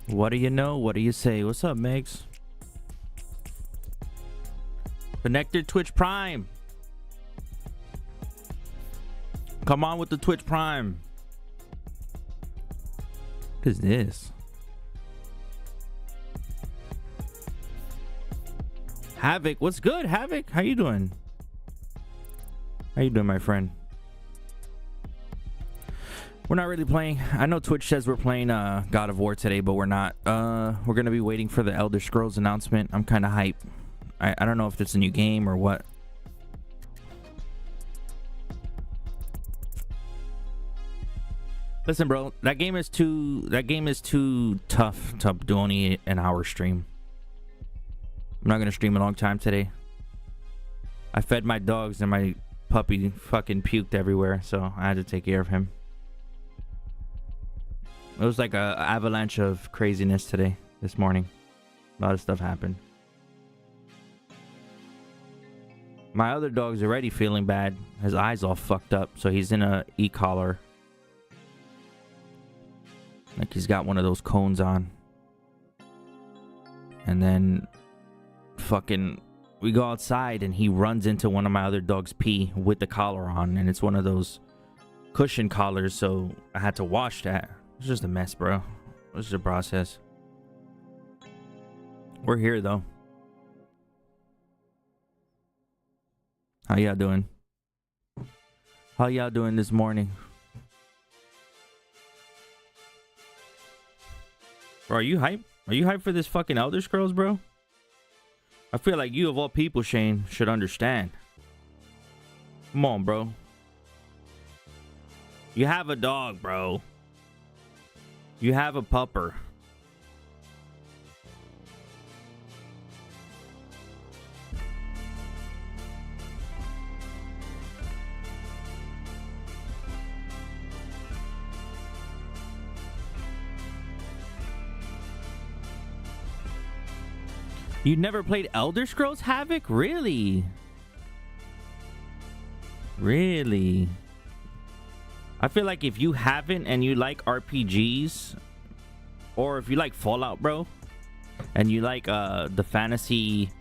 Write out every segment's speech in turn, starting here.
What do you know? What do you say? What's up, Megs? Connected Twitch Prime. Come on with the Twitch Prime. What is this? Havoc, what's good, Havoc? How you doing? How you doing, my friend? We're not really playing. I know Twitch says we're playing God of War today, but we're not. We're gonna be waiting for the Elderscrolls announcement. I'm kind of hype. I don't know if it's a new game or what. Listen, bro, that game is too tough to do only an hour stream. I'm not gonna stream a long time today. I fed my dogs and my puppy fucking puked everywhere, so I had to take care of him. It was like a avalanche of craziness today, this morning. A lot of stuff happened. My other dog's already feeling bad. His eyes all fucked up, so he's in a e-collar. Like he's got one of those cones on. And then fucking we go outside and he runs into one of my other dog's pee with the collar on, and it's one of those cushion collars, so I had to wash that. It's just a mess, bro. It's just a process. We're here though. How y'all doing? How y'all doing this morning? Bro, are you hype? Are you hyped for this fucking Elder Scrolls, bro? I feel like you of all people, Shane, should understand. Come on, bro. You have a dog, bro. You have a pupper. You never played Elder Scrolls Havoc? Really? Really? I feel like if you haven't and you like RPGs, or if you like Fallout, bro, and you like the fantasy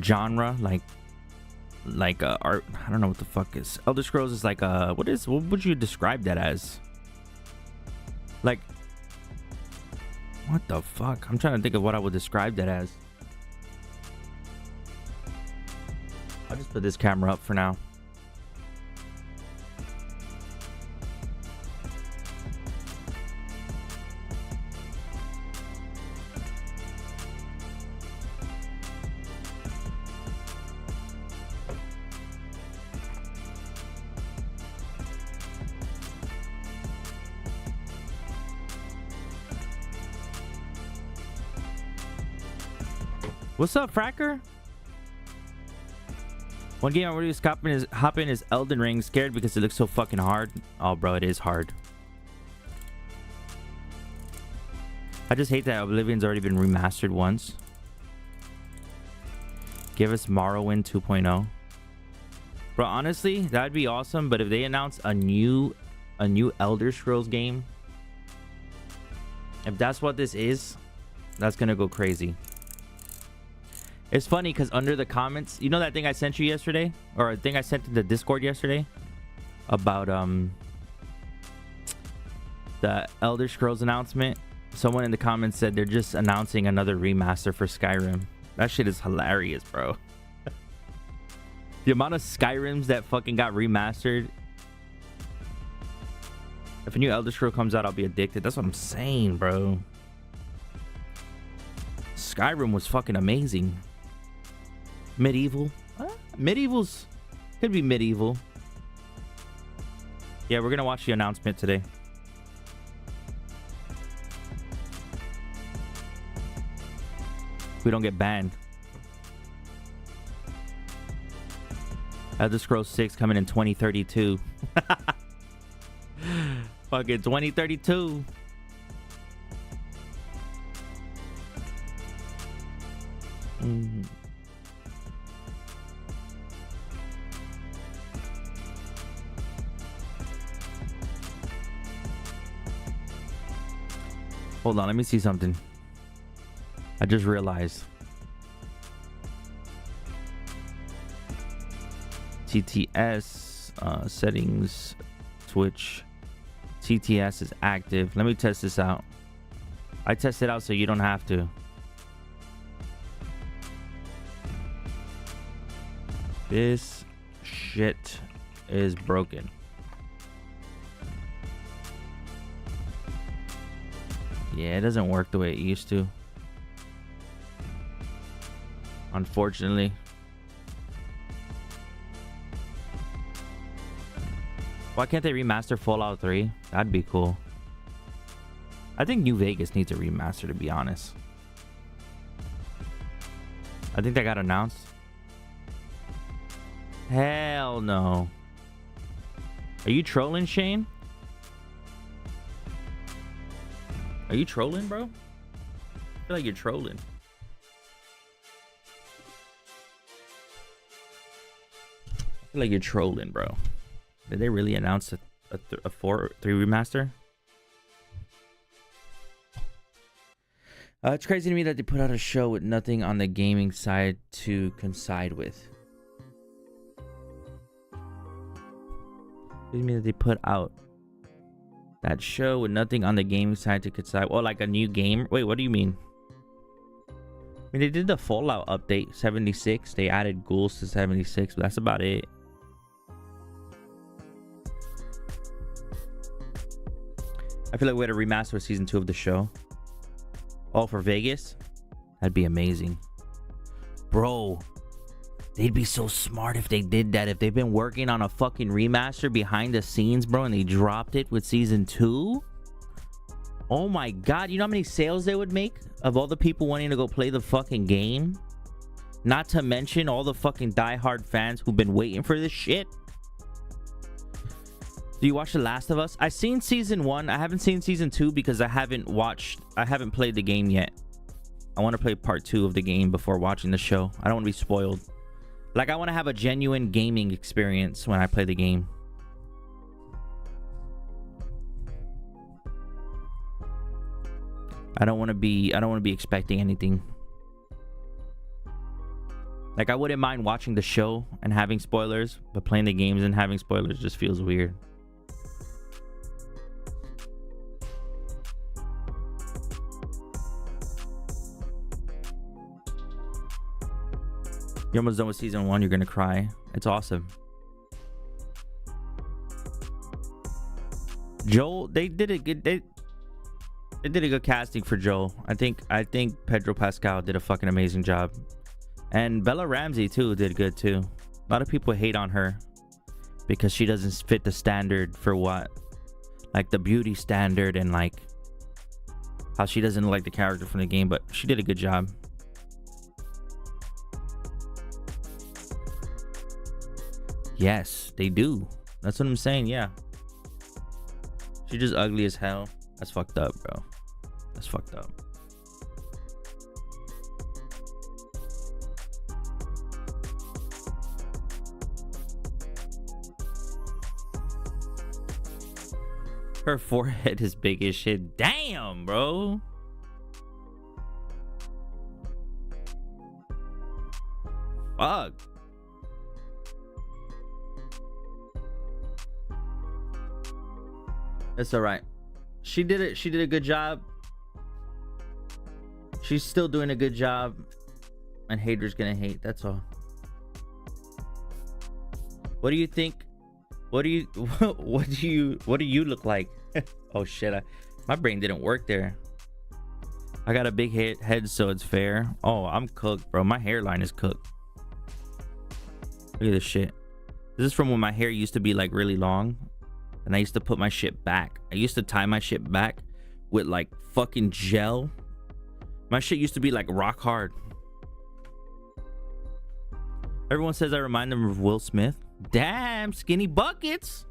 genre, like art, I don't know what the fuck is Elder Scrolls is like. What would you describe that as? Like, what the fuck? I'm trying to think of what I would describe that as. I'll just put this camera up for now. What's up, Fracker? One game I'm really hopping is Elden Ring. Scared because it looks so fucking hard. Oh, bro, it is hard. I just hate that Oblivion's already been remastered once. Give us Morrowind 2.0. Bro, honestly, that'd be awesome. But if they announce a new Elder Scrolls game, if that's what this is, that's gonna go crazy. It's funny because under the comments, you know that thing I sent you yesterday, or a thing I sent in the Discord yesterday about the Elder Scrolls announcement. Someone in the comments said they're just announcing another remaster for Skyrim. That shit is hilarious, bro. The amount of Skyrims that fucking got remastered. If a new Elder Scroll comes out, I'll be addicted. That's what I'm saying, bro. Skyrim was fucking amazing. Medieval. Medieval's could be medieval. Yeah, we're gonna watch the announcement today. We don't get banned. Elder Scrolls 6 coming in 2032. Fucking 2032. Hold on, let me see something. I just realized. TTS settings, Twitch. TTS is active. Let me test this out. I test it out so you don't have to. This shit is broken. Yeah, it doesn't work the way it used to. Unfortunately. Why can't they remaster Fallout 3? That'd be cool. I think New Vegas needs a remaster, to be honest. I think that got announced. Hell no. Are you trolling, Shane? Are you trolling, bro? I feel like you're trolling. I feel like you're trolling, bro. Did they really announce a 4-3 remaster? It's crazy to me that they put out a show with nothing on the gaming side to coincide with. Crazy to me that they put out that show with nothing on the gaming side to coincide. Oh, like a new game? Wait, what do you mean? I mean, they did the Fallout update 76. They added ghouls to 76, but that's about it. I feel like we had a remaster of season 2 of the show. Oh, for Vegas? That'd be amazing. Bro, they'd be so smart if they did that. If they've been working on a fucking remaster behind the scenes, bro, and they dropped it with season 2. Oh my god, you know how many sales they would make of all the people wanting to go play the fucking game? Not to mention all the fucking diehard fans who've been waiting for this shit. Do you watch The Last of Us? I've seen season 1. I haven't seen season 2 because I haven't played the game yet. I want to play part 2 of the game before watching the show. I don't want to be spoiled. Like, I want to have a genuine gaming experience when I play the game. I don't want to be expecting anything. Like, I wouldn't mind watching the show and having spoilers, but playing the games and having spoilers just feels weird. You're almost done with season 1. You're gonna cry. It's awesome. Joel, they did a good casting for Joel. I think Pedro Pascal did a fucking amazing job, and Bella Ramsey too did good too. A lot of people hate on her because she doesn't fit the standard for what, like the beauty standard, and like how she doesn't like the character from the game, but she did a good job. Yes, they do. That's what I'm saying. Yeah. She's just ugly as hell. That's fucked up, bro. That's fucked up. Her forehead is big as shit. Damn, bro. Fuck. It's all right. She did it. She did a good job. She's still doing a good job, and haters gonna hate. That's all. What do you think? What do you look like? Oh shit! My brain didn't work there. I got a big head, so it's fair. Oh, I'm cooked, bro. My hairline is cooked. Look at this shit. This is from when my hair used to be like really long. And I used to put my shit back. I used to tie my shit back with like fucking gel. My shit used to be like rock hard. Everyone says I remind them of Will Smith. Damn, skinny buckets.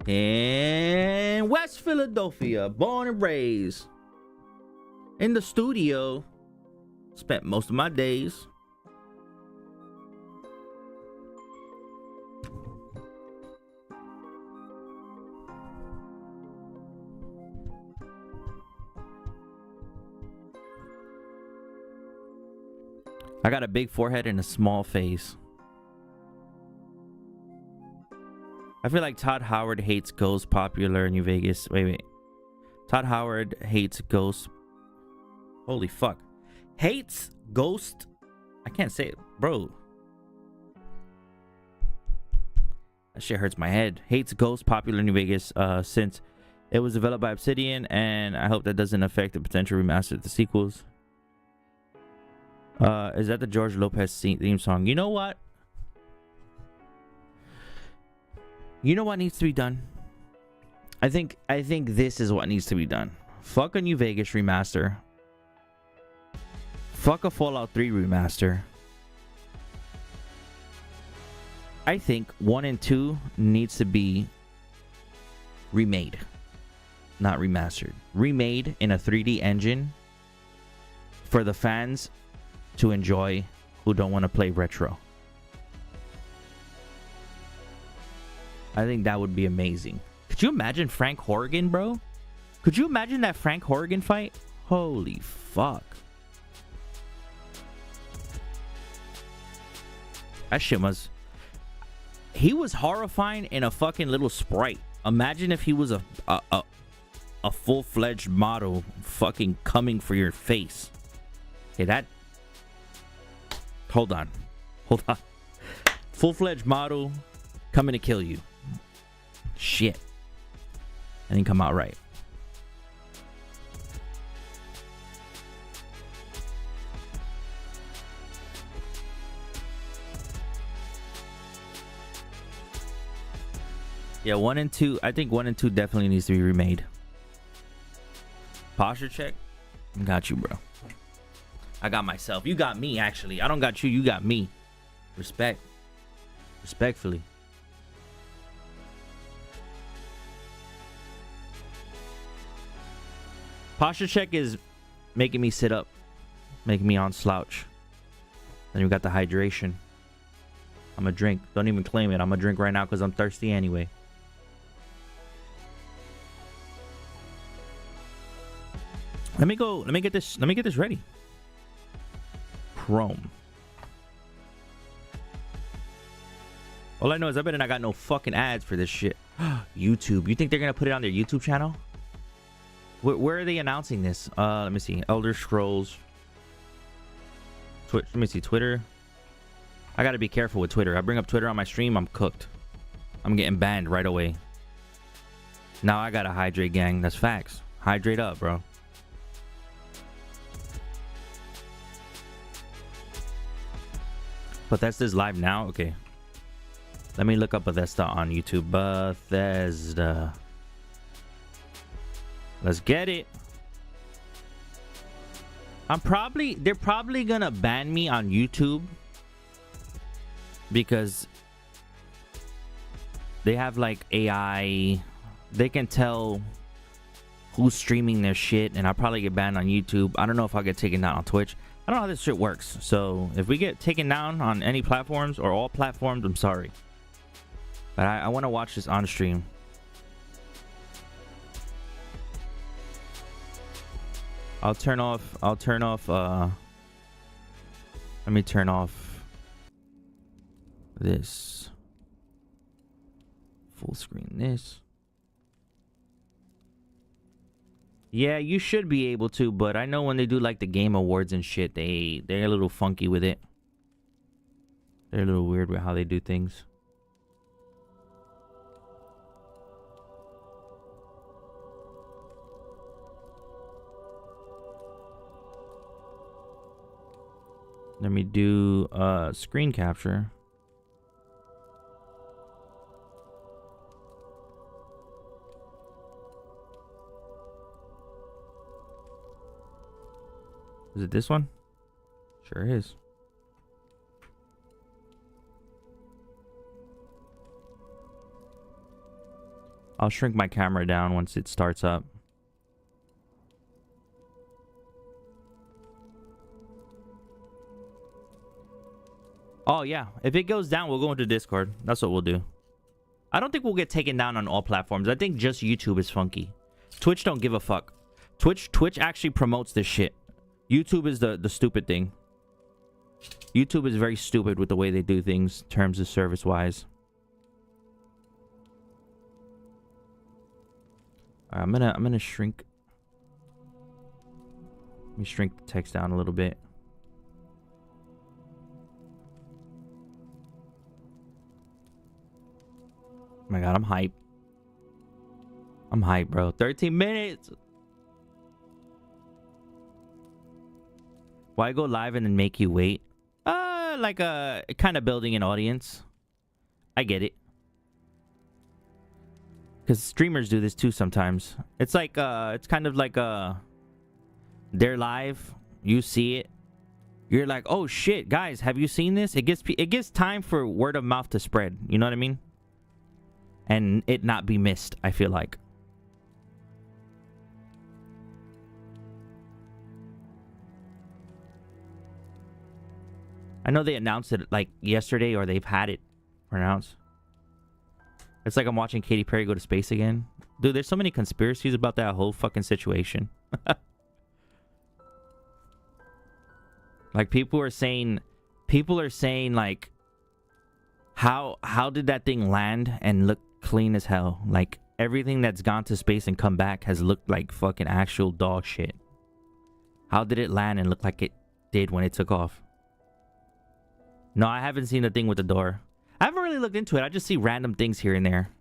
In West Philadelphia, born and raised. In the studio. Spent most of my days. I got a big forehead and a small face. I feel like Todd Howard hates ghosts popular in New Vegas. Wait. Todd Howard hates ghosts. Holy fuck. Hates ghost. I can't say it, bro. That shit hurts my head. Hates ghosts popular in New Vegas since it was developed by Obsidian, and I hope that doesn't affect the potential remaster of the sequels. Is that the George Lopez theme song? You know what? You know what needs to be done? I think this is what needs to be done. Fuck a New Vegas remaster. Fuck a Fallout 3 remaster. I think 1 and 2 needs to be remade. Not remastered. Remade in a 3D engine for the fans to enjoy who don't want to play retro. I think that would be amazing. Could you imagine Frank Horrigan, bro? Could you imagine that Frank Horrigan fight? Holy fuck. That shit was... He was horrifying in a fucking little sprite. Imagine if he was a full-fledged model fucking coming for your face. Okay, that... Hold on. Full-fledged model coming to kill you. Shit. I didn't come out right. Yeah, 1 and 2. I think 1 and 2 definitely needs to be remade. Posture check. Got you, bro. I got myself. You got me, actually. I don't got you. You got me. Respect. Respectfully. Posture check is making me sit up. Making me on slouch. Then you got the hydration. I'm gonna drink. Don't even claim it. I'm gonna drink right now because I'm thirsty anyway. Let me go. Let me get this ready. Chrome. All I know is I better not got no fucking ads for this shit. YouTube. You think they're gonna put it on their YouTube channel? Where are they announcing this? Let me see. Elderscrolls. Let me see. Twitter. I gotta be careful with Twitter. I bring up Twitter on my stream, I'm cooked. I'm getting banned right away. Now I gotta hydrate, gang. That's facts. Hydrate up, bro. Bethesda's live now? Okay. Let me look up Bethesda on YouTube. Bethesda. Let's get it. They're probably gonna ban me on YouTube because they have like AI. They can tell who's streaming their shit, and I'll probably get banned on YouTube. I don't know if I'll get taken down on Twitch. I don't know how this shit works. So if we get taken down on any platforms or all platforms, I'm sorry. But I want to watch this on stream. I'll turn off let me turn off this. Full screen this. Yeah, you should be able to, but I know when they do like the game awards and shit, they're a little funky with it. They're a little weird with how they do things. Let me do screen capture. Is it this one? Sure is. I'll shrink my camera down once it starts up. Oh, yeah. If it goes down, we'll go into Discord. That's what we'll do. I don't think we'll get taken down on all platforms. I think just YouTube is funky. Twitch don't give a fuck. Twitch actually promotes this shit. YouTube is the stupid thing. YouTube is very stupid with the way they do things in terms of service wise. All right, I'm gonna shrink. Let me shrink the text down a little bit. Oh my god, I'm hyped. I'm hyped, bro. 13 minutes. Why go live and then make you wait? Like kind of building an audience. I get it. Because streamers do this too sometimes. It's like it's kind of like they're live, you see it, you're like, oh shit, guys, have you seen this? It gives time for word of mouth to spread. You know what I mean? And it not be missed, I feel like. I know they announced it like yesterday, or they've had it pronounced. It's like I'm watching Katy Perry go to space again. Dude, there's so many conspiracies about that whole fucking situation. Like people are saying like, how did that thing land and look clean as hell? Like everything that's gone to space and come back has looked like fucking actual dog shit. How did it land and look like it did when it took off? No, I haven't seen the thing with the door. I haven't really looked into it. I just see random things here and there.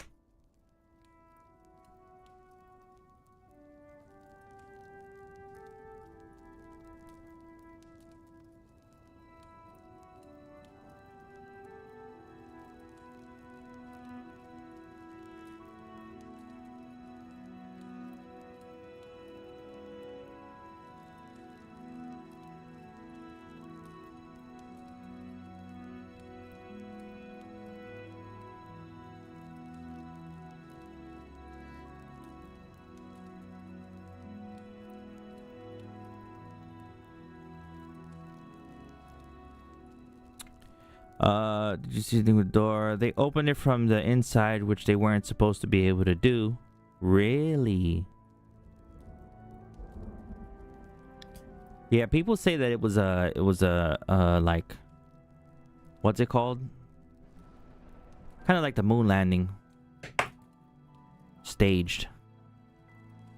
Did you see the thing with the door? They opened it from the inside, which they weren't supposed to be able to do. Really? Yeah, people say that it was a like, what's it called? Kind of like the moon landing. Staged.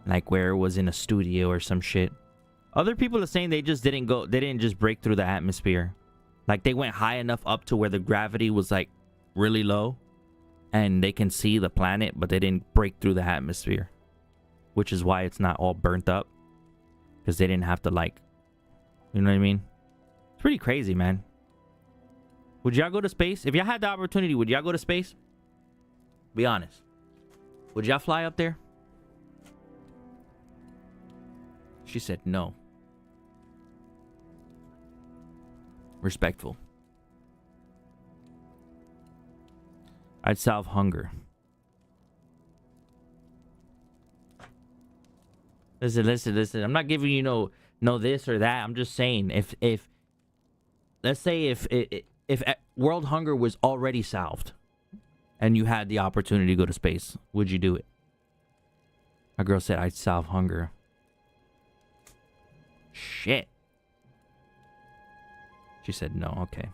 Like where it was in a studio or some shit. Other people are saying they didn't just break through the atmosphere. Like they went high enough up to where the gravity was like really low and they can see the planet, but they didn't break through the atmosphere, which is why it's not all burnt up, because they didn't have to, like, you know what I mean? It's pretty crazy, man. Would y'all go to space? If y'all had the opportunity, would y'all go to space? Be honest. Would y'all fly up there? She said no. Respectful. I'd solve hunger. Listen. I'm not giving you no this or that. I'm just saying if let's say if world hunger was already solved and you had the opportunity to go to space, would you do it? My girl said I'd solve hunger. Shit. She said no. Okay.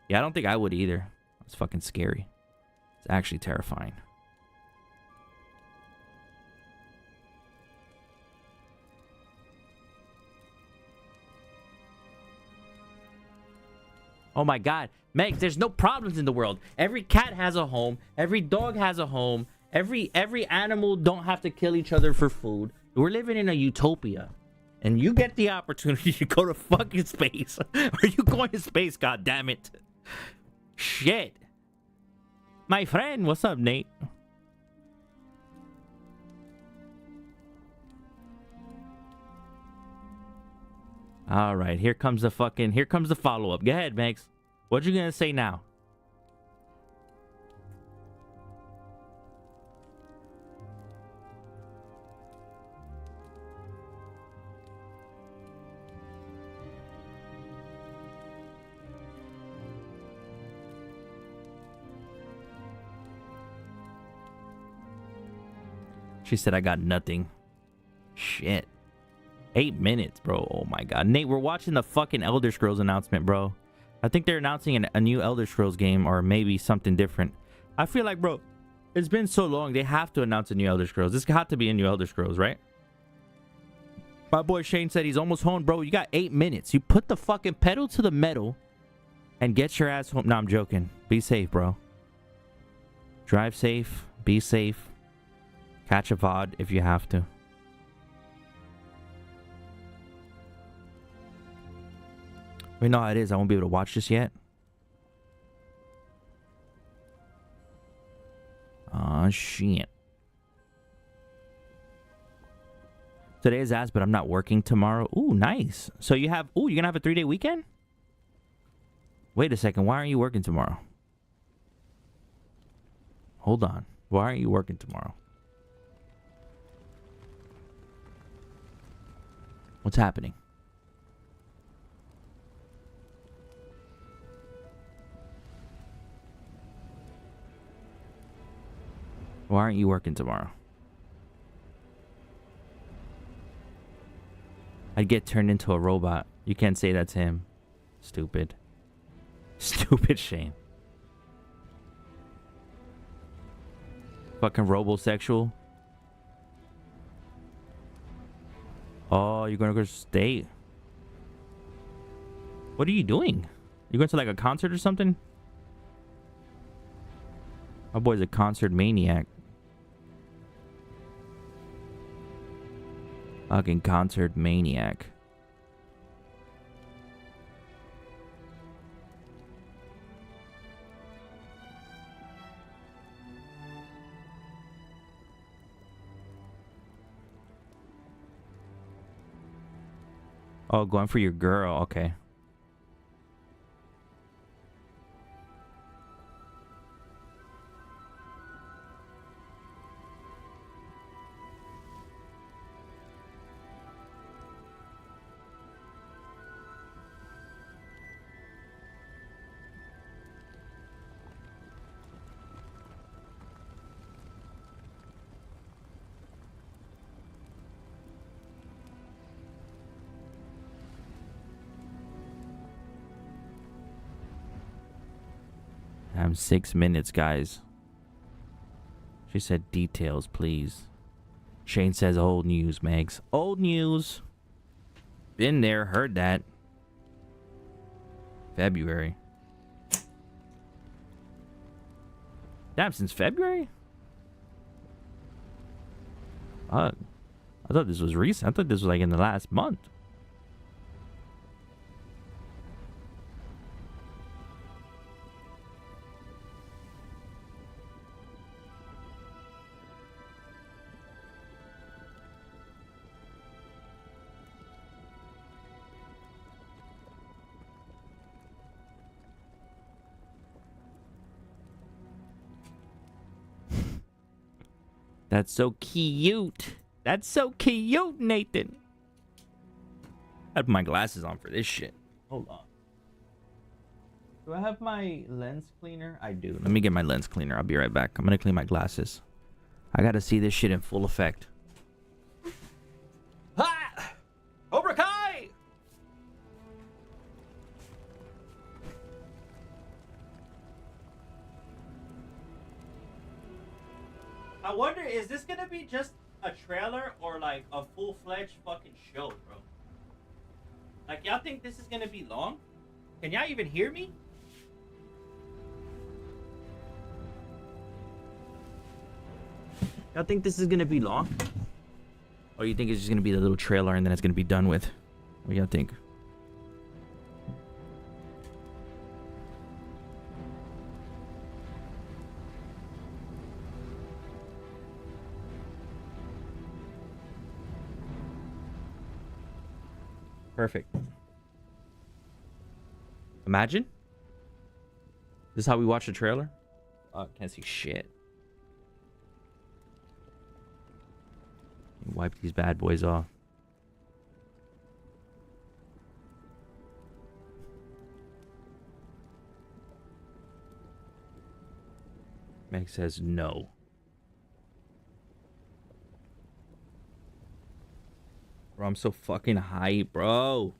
Yeah, I don't think I would either. It's fucking scary. It's actually terrifying. Oh my god. Meg, there's no problems in the world. Every cat has a home. Every dog has a home. Every animal don't have to kill each other for food. We're living in a utopia. And you get the opportunity to go to fucking space. Are you going to space, god damn it? Shit. My friend, what's up, Nate? All right, here comes the follow-up. Go ahead, Megs. What you gonna say now? She said, I got nothing. Shit. 8 minutes, bro. Oh my god. Nate, we're watching the fucking Elderscrolls announcement, bro. I think they're announcing a new Elder Scrolls game, or maybe something different. I feel like, bro, it's been so long. They have to announce a new Elder Scrolls. This got to be a new Elder Scrolls, right? My boy Shane said he's almost home, bro. You got 8 minutes. You put the fucking pedal to the metal and get your ass home. No, I'm joking. Be safe, bro. Drive safe. Be safe. Catch a VOD if you have to. Wait, no, it is. I won't be able to watch this yet. Aw, shit. Today is ass, but I'm not working tomorrow. Ooh, nice. So you have... Ooh, you're gonna have a 3-day weekend? Wait a second. Why aren't you working tomorrow? Hold on. Why aren't you working tomorrow? What's happening? Why aren't you working tomorrow? I'd get turned into a robot. You can't say that's him. Stupid. Stupid Shane. Fucking robosexual. Oh, you're gonna go to state. What are you doing? You going to like a concert or something? My boy's a concert maniac. Fucking concert maniac. Oh, going for your girl. Okay. I'm 6 minutes, guys. She said details, please. Shane says old news, Megs. Old news. Been there, heard that. February. Damn, since February? I thought this was recent. I thought this was like in the last month. That's so cute. That's so cute, Nathan. I have my glasses on for this shit. Hold on. Do I have my lens cleaner? I do. Let me get my lens cleaner. I'll be right back. I'm gonna clean my glasses. I gotta see this shit in full effect. Ha! Cobra Kai! I wonder, is this gonna be just a trailer or like a full-fledged fucking show, bro? Like, y'all think this is gonna be long? Can y'all even hear me? Y'all think this is gonna be long? Or you think it's just gonna be the little trailer and then it's gonna be done with? What do y'all think? Perfect. Imagine. This is how we watch the trailer. Oh, can't see shit. Wipe these bad boys off. Meg says no. Bro, I'm so fucking hype, bro.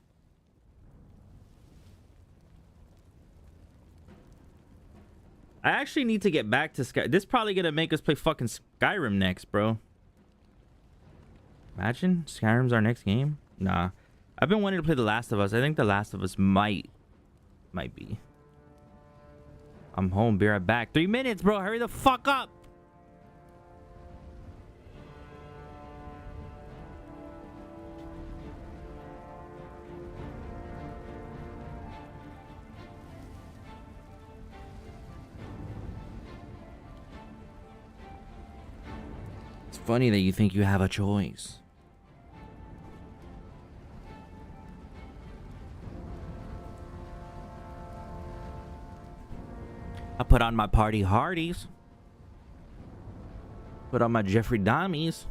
I actually need to get back to Sky. This probably gonna make us play fucking Skyrim next, bro. Imagine Skyrim's our next game. Nah, I've been wanting to play The Last of Us. I think The Last of Us might be. I'm home. Be right back. 3 minutes, bro. Hurry the fuck up. It's funny that you think you have a choice. I put on my party hardies. Put on my Jeffrey Dahmies. It's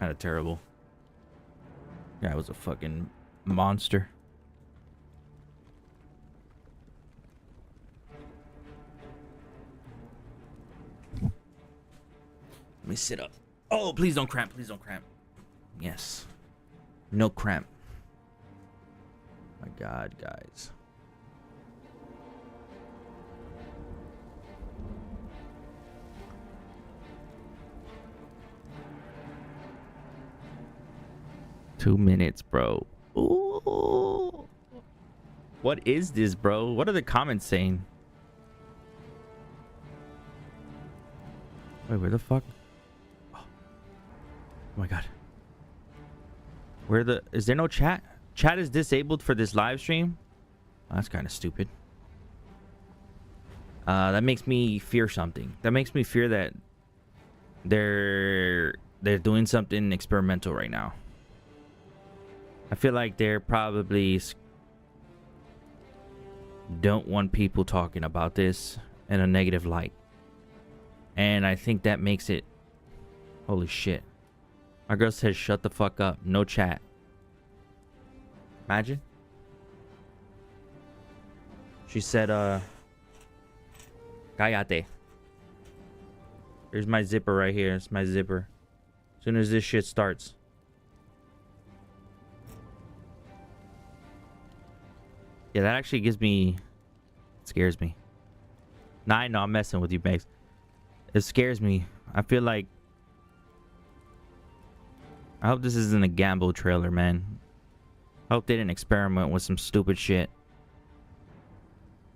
kind of terrible. Guy was a fucking monster. Let me sit up. Oh, please don't cramp. Please don't cramp. Yes. No cramp. My God, guys. Two minutes, bro. Ooh. What is this, bro? What are the comments saying? Wait, where the fuck? Oh my God. Is there no chat? Chat is disabled for this live stream. Oh, that's kind of stupid. That makes me fear something. That makes me fear that they're doing something experimental right now. I feel like they're probably don't want people talking about this in a negative light. And I think that makes it... Holy shit. My girl says shut the fuck up. No chat. Imagine. She said, Cállate. Here's my zipper right here. It's my zipper. As soon as this shit starts. Yeah, that actually gives me... It scares me. Nah, I know I'm messing with you, Megs. It scares me. I feel like... I hope this isn't a gamble trailer, man. I hope they didn't experiment with some stupid shit.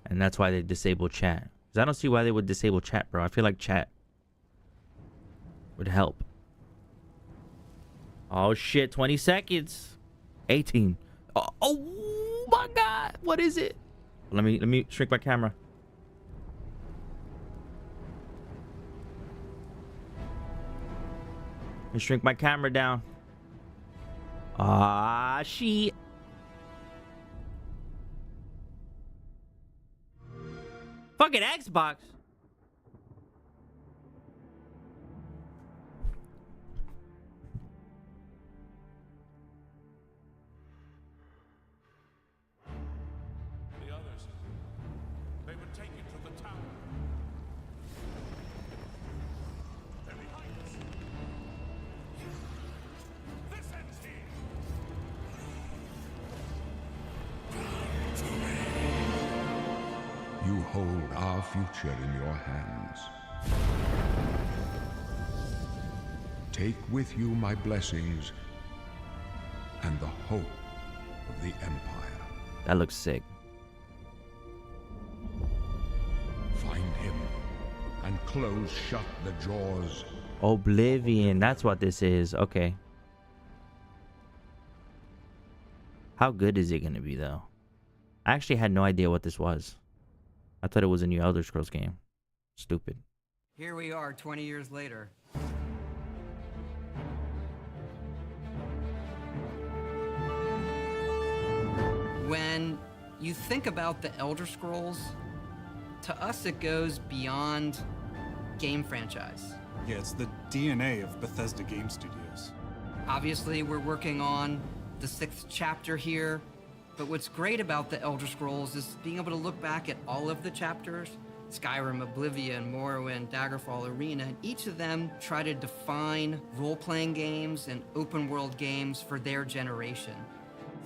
And that's why they disabled chat. Because I don't see why they would disable chat, bro. I feel like chat would help. Oh, shit. 20 seconds. 18. Oh my God. What is it? Let me shrink my camera. Let me shrink my camera down. Ah, shit. Fucking Xbox. The others, they would take you to the tower. They're behind us. This ends here. You hold our future in your hands. Take with you my blessings and the hope of the Empire. That looks sick. Find him and close shut the jaws. Oblivion. That's what this is. Okay. How good is it going to be, though? I actually had no idea what this was. I thought it was a new Elderscrolls game. Stupid. Here we are 20 years later. When you think about the Elder Scrolls, to us it goes beyond game franchise. Yeah, it's the DNA of Bethesda Game Studios. Obviously, we're working on the 6th chapter here, but what's great about the Elder Scrolls is being able to look back at all of the chapters, Skyrim, Oblivion, Morrowind, Daggerfall, Arena, and each of them try to define role-playing games and open-world games for their generation.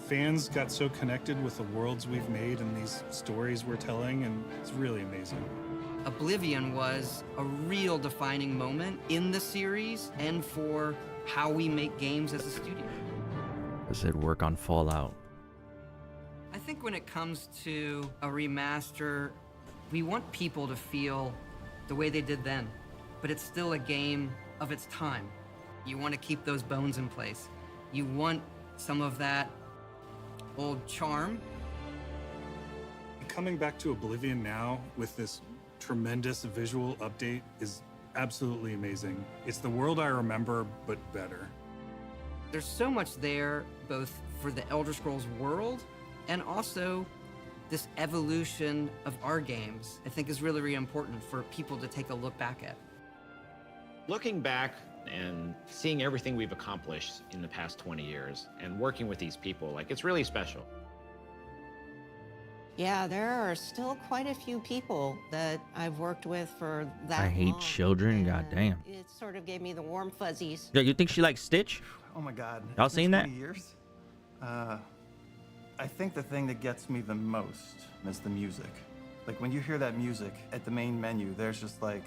Fans got so connected with the worlds we've made and these stories we're telling, and it's really amazing. Oblivion was a real defining moment in the series and for how we make games as a studio. I said work on Fallout. I think when it comes to a remaster, we want people to feel the way they did then, but it's still a game of its time. You want to keep those bones in place. You want some of that old charm. Coming back to Oblivion now with this tremendous visual update is absolutely amazing. It's the world I remember, but better. There's so much there, both for the Elder Scrolls world and also this evolution of our games, I think is really, really important for people to take a look back at. Looking back and seeing everything we've accomplished in the past 20 years and working with these people, like, it's really special. Yeah, there are still quite a few people that I've worked with for that long. I hate children, and goddamn. It sort of gave me the warm fuzzies. Yeah, you think she likes Stitch? Oh my God. Y'all It's seen been that? 20 years? I think the thing that gets me the most is the music. Like when you hear that music at the main menu, there's just like,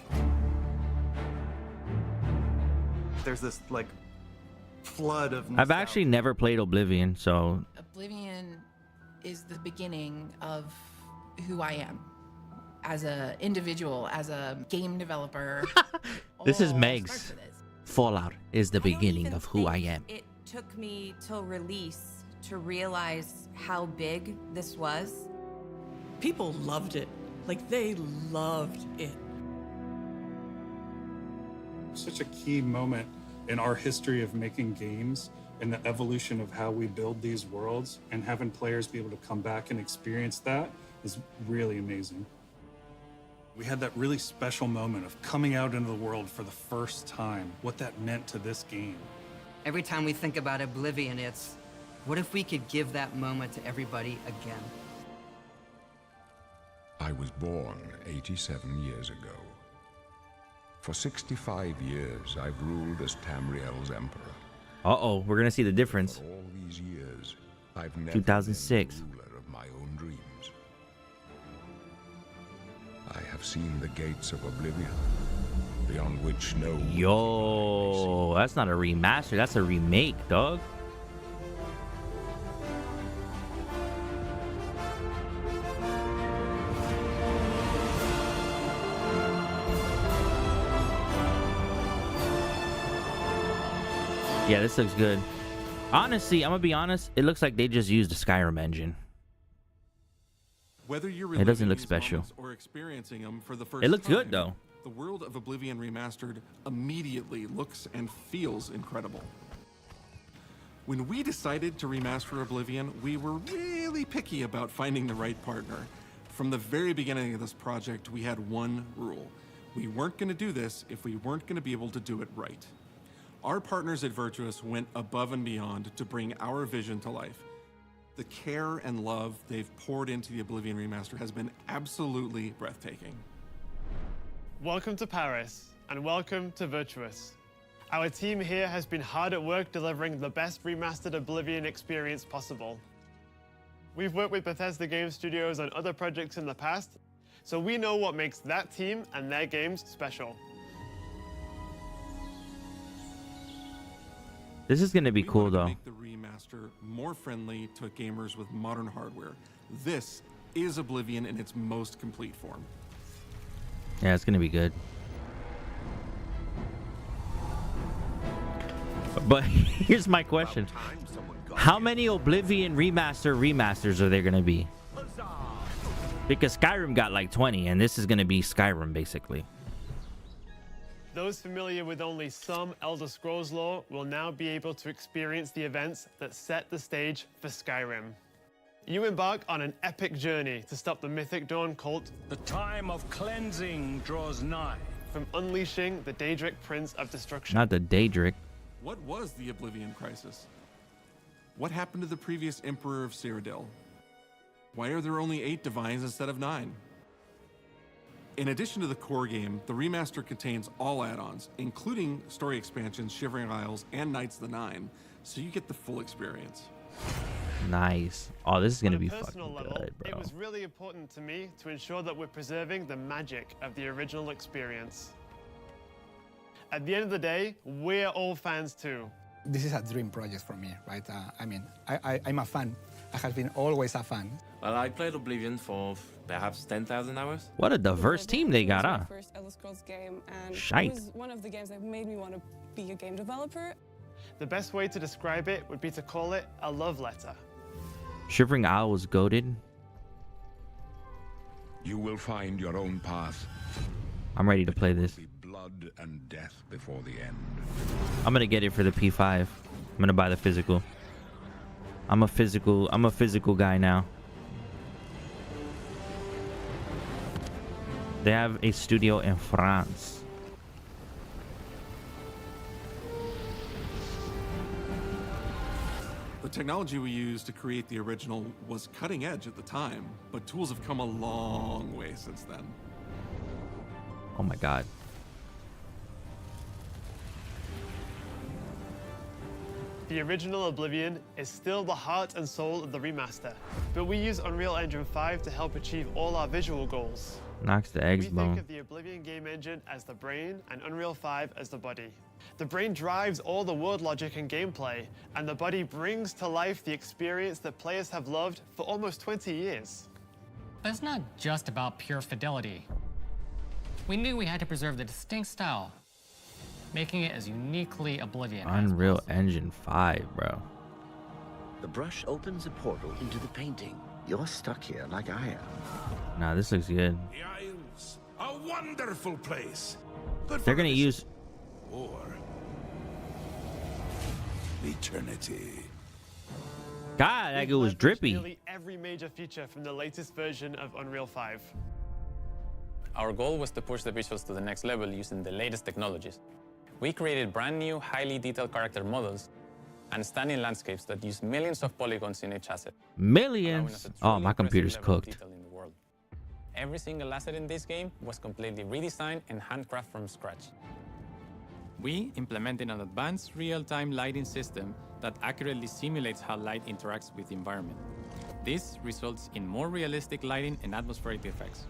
there's this like flood of I've actually nostalgia. never played Oblivion, so Oblivion is the beginning of who I am as an individual, as a game developer. This is All Meg's. starts with this. Fallout is the I don't beginning even of who I think am. It took me till release to realize how big this was. People loved it. Like, they loved it. Such a key moment in our history of making games and the evolution of how we build these worlds, and having players be able to come back and experience that is really amazing. We had that really special moment of coming out into the world for the first time, what that meant to this game. Every time we think about Oblivion, it's, what if we could give that moment to everybody again? I was born 87 years ago. For 65 years, I've ruled as Tamriel's emperor. Uh-oh, we're gonna see the difference. For all these years, I've never 2006. been the ruler of my own dreams. I have seen the gates of Oblivion, beyond which no one Yo, that's not a remaster, that's a remake, dog. Yeah, this looks good. Honestly, I'm gonna be honest, it looks like they just used the Skyrim engine. Whether you're It doesn't reliving look these special. moments or experiencing them for the first It looks time, good though. The world of Oblivion Remastered immediately looks and feels incredible. When we decided to remaster Oblivion, we were really picky about finding the right partner. From the very beginning of this project, we had one rule. We weren't going to do this if we weren't going to be able to do it right. Our partners at Virtuous went above and beyond to bring our vision to life. The care and love they've poured into the Oblivion Remaster has been absolutely breathtaking. Welcome to Paris, and welcome to Virtuous. Our team here has been hard at work delivering the best remastered Oblivion experience possible. We've worked with Bethesda Game Studios on other projects in the past, so we know what makes that team and their games special. This is gonna be We cool wanted to though. make the remaster more friendly to gamers with modern hardware. This is Oblivion in its most complete form. Yeah, it's gonna be good. But here's my question. How many Oblivion remasters are there gonna be? Because Skyrim got like 20 and this is gonna be Skyrim basically. Those familiar with only some Elder Scrolls lore will now be able to experience the events that set the stage for Skyrim. You embark on an epic journey to stop the Mythic Dawn cult. The time of cleansing draws nigh. From unleashing the Daedric Prince of Destruction. Not the Daedric. What was the Oblivion Crisis? What happened to the previous Emperor of Cyrodiil? Why are there only 8 divines instead of 9? In addition to the core game, the remaster contains all add-ons, including story expansions, Shivering Isles, and Knights of the Nine, so you get the full experience. Nice. Oh, this is gonna On a be personal fucking level, good, it bro. was really important to me to ensure that we're preserving the magic of the original experience. At the end of the day, we're all fans too. This is a dream project for me, right? I'm a fan. I have been always a fan. Well, I played Oblivion for perhaps 10,000 hours. What a diverse team they got, huh? First Elderscrolls game, and Shite. it was one of the games that made me want to be a game developer. The best way to describe it would be to call it a love letter. Shivering Isle was goated. You will find your own path. I'm ready to play this. Blood and death before the end. I'm gonna get it for the P5. I'm gonna buy the physical. I'm a physical guy now. They have a studio in France. The technology we used to create the original was cutting edge at the time, but tools have come a long way since then. Oh my god. The original Oblivion is still the heart and soul of the remaster, but we use Unreal Engine 5 to help achieve all our visual goals. Knocks the eggs We think bone. of the Oblivion game engine as the brain and Unreal 5 as the body. The brain drives all the world logic and gameplay, and the body brings to life the experience that players have loved for almost 20 years. But it's not just about pure fidelity. We knew we had to preserve the distinct style, making it as uniquely Oblivion as Unreal Engine 5, bro. The brush opens a portal into the painting. You're stuck here like I am. Nah, this looks good. The Isles, a wonderful place. They're gonna use Or eternity. God, that We've it was leveraged drippy. Nearly every major feature from the latest version of Unreal 5. Our goal was to push the visuals to the next level using the latest technologies. We created brand new, highly detailed character models and stunning landscapes that use millions of polygons in each asset. Millions? Oh, my computer's cooked. Every single asset in this game was completely redesigned and handcrafted from scratch. We implemented an advanced real-time lighting system that accurately simulates how light interacts with the environment. This results in more realistic lighting and atmospheric effects.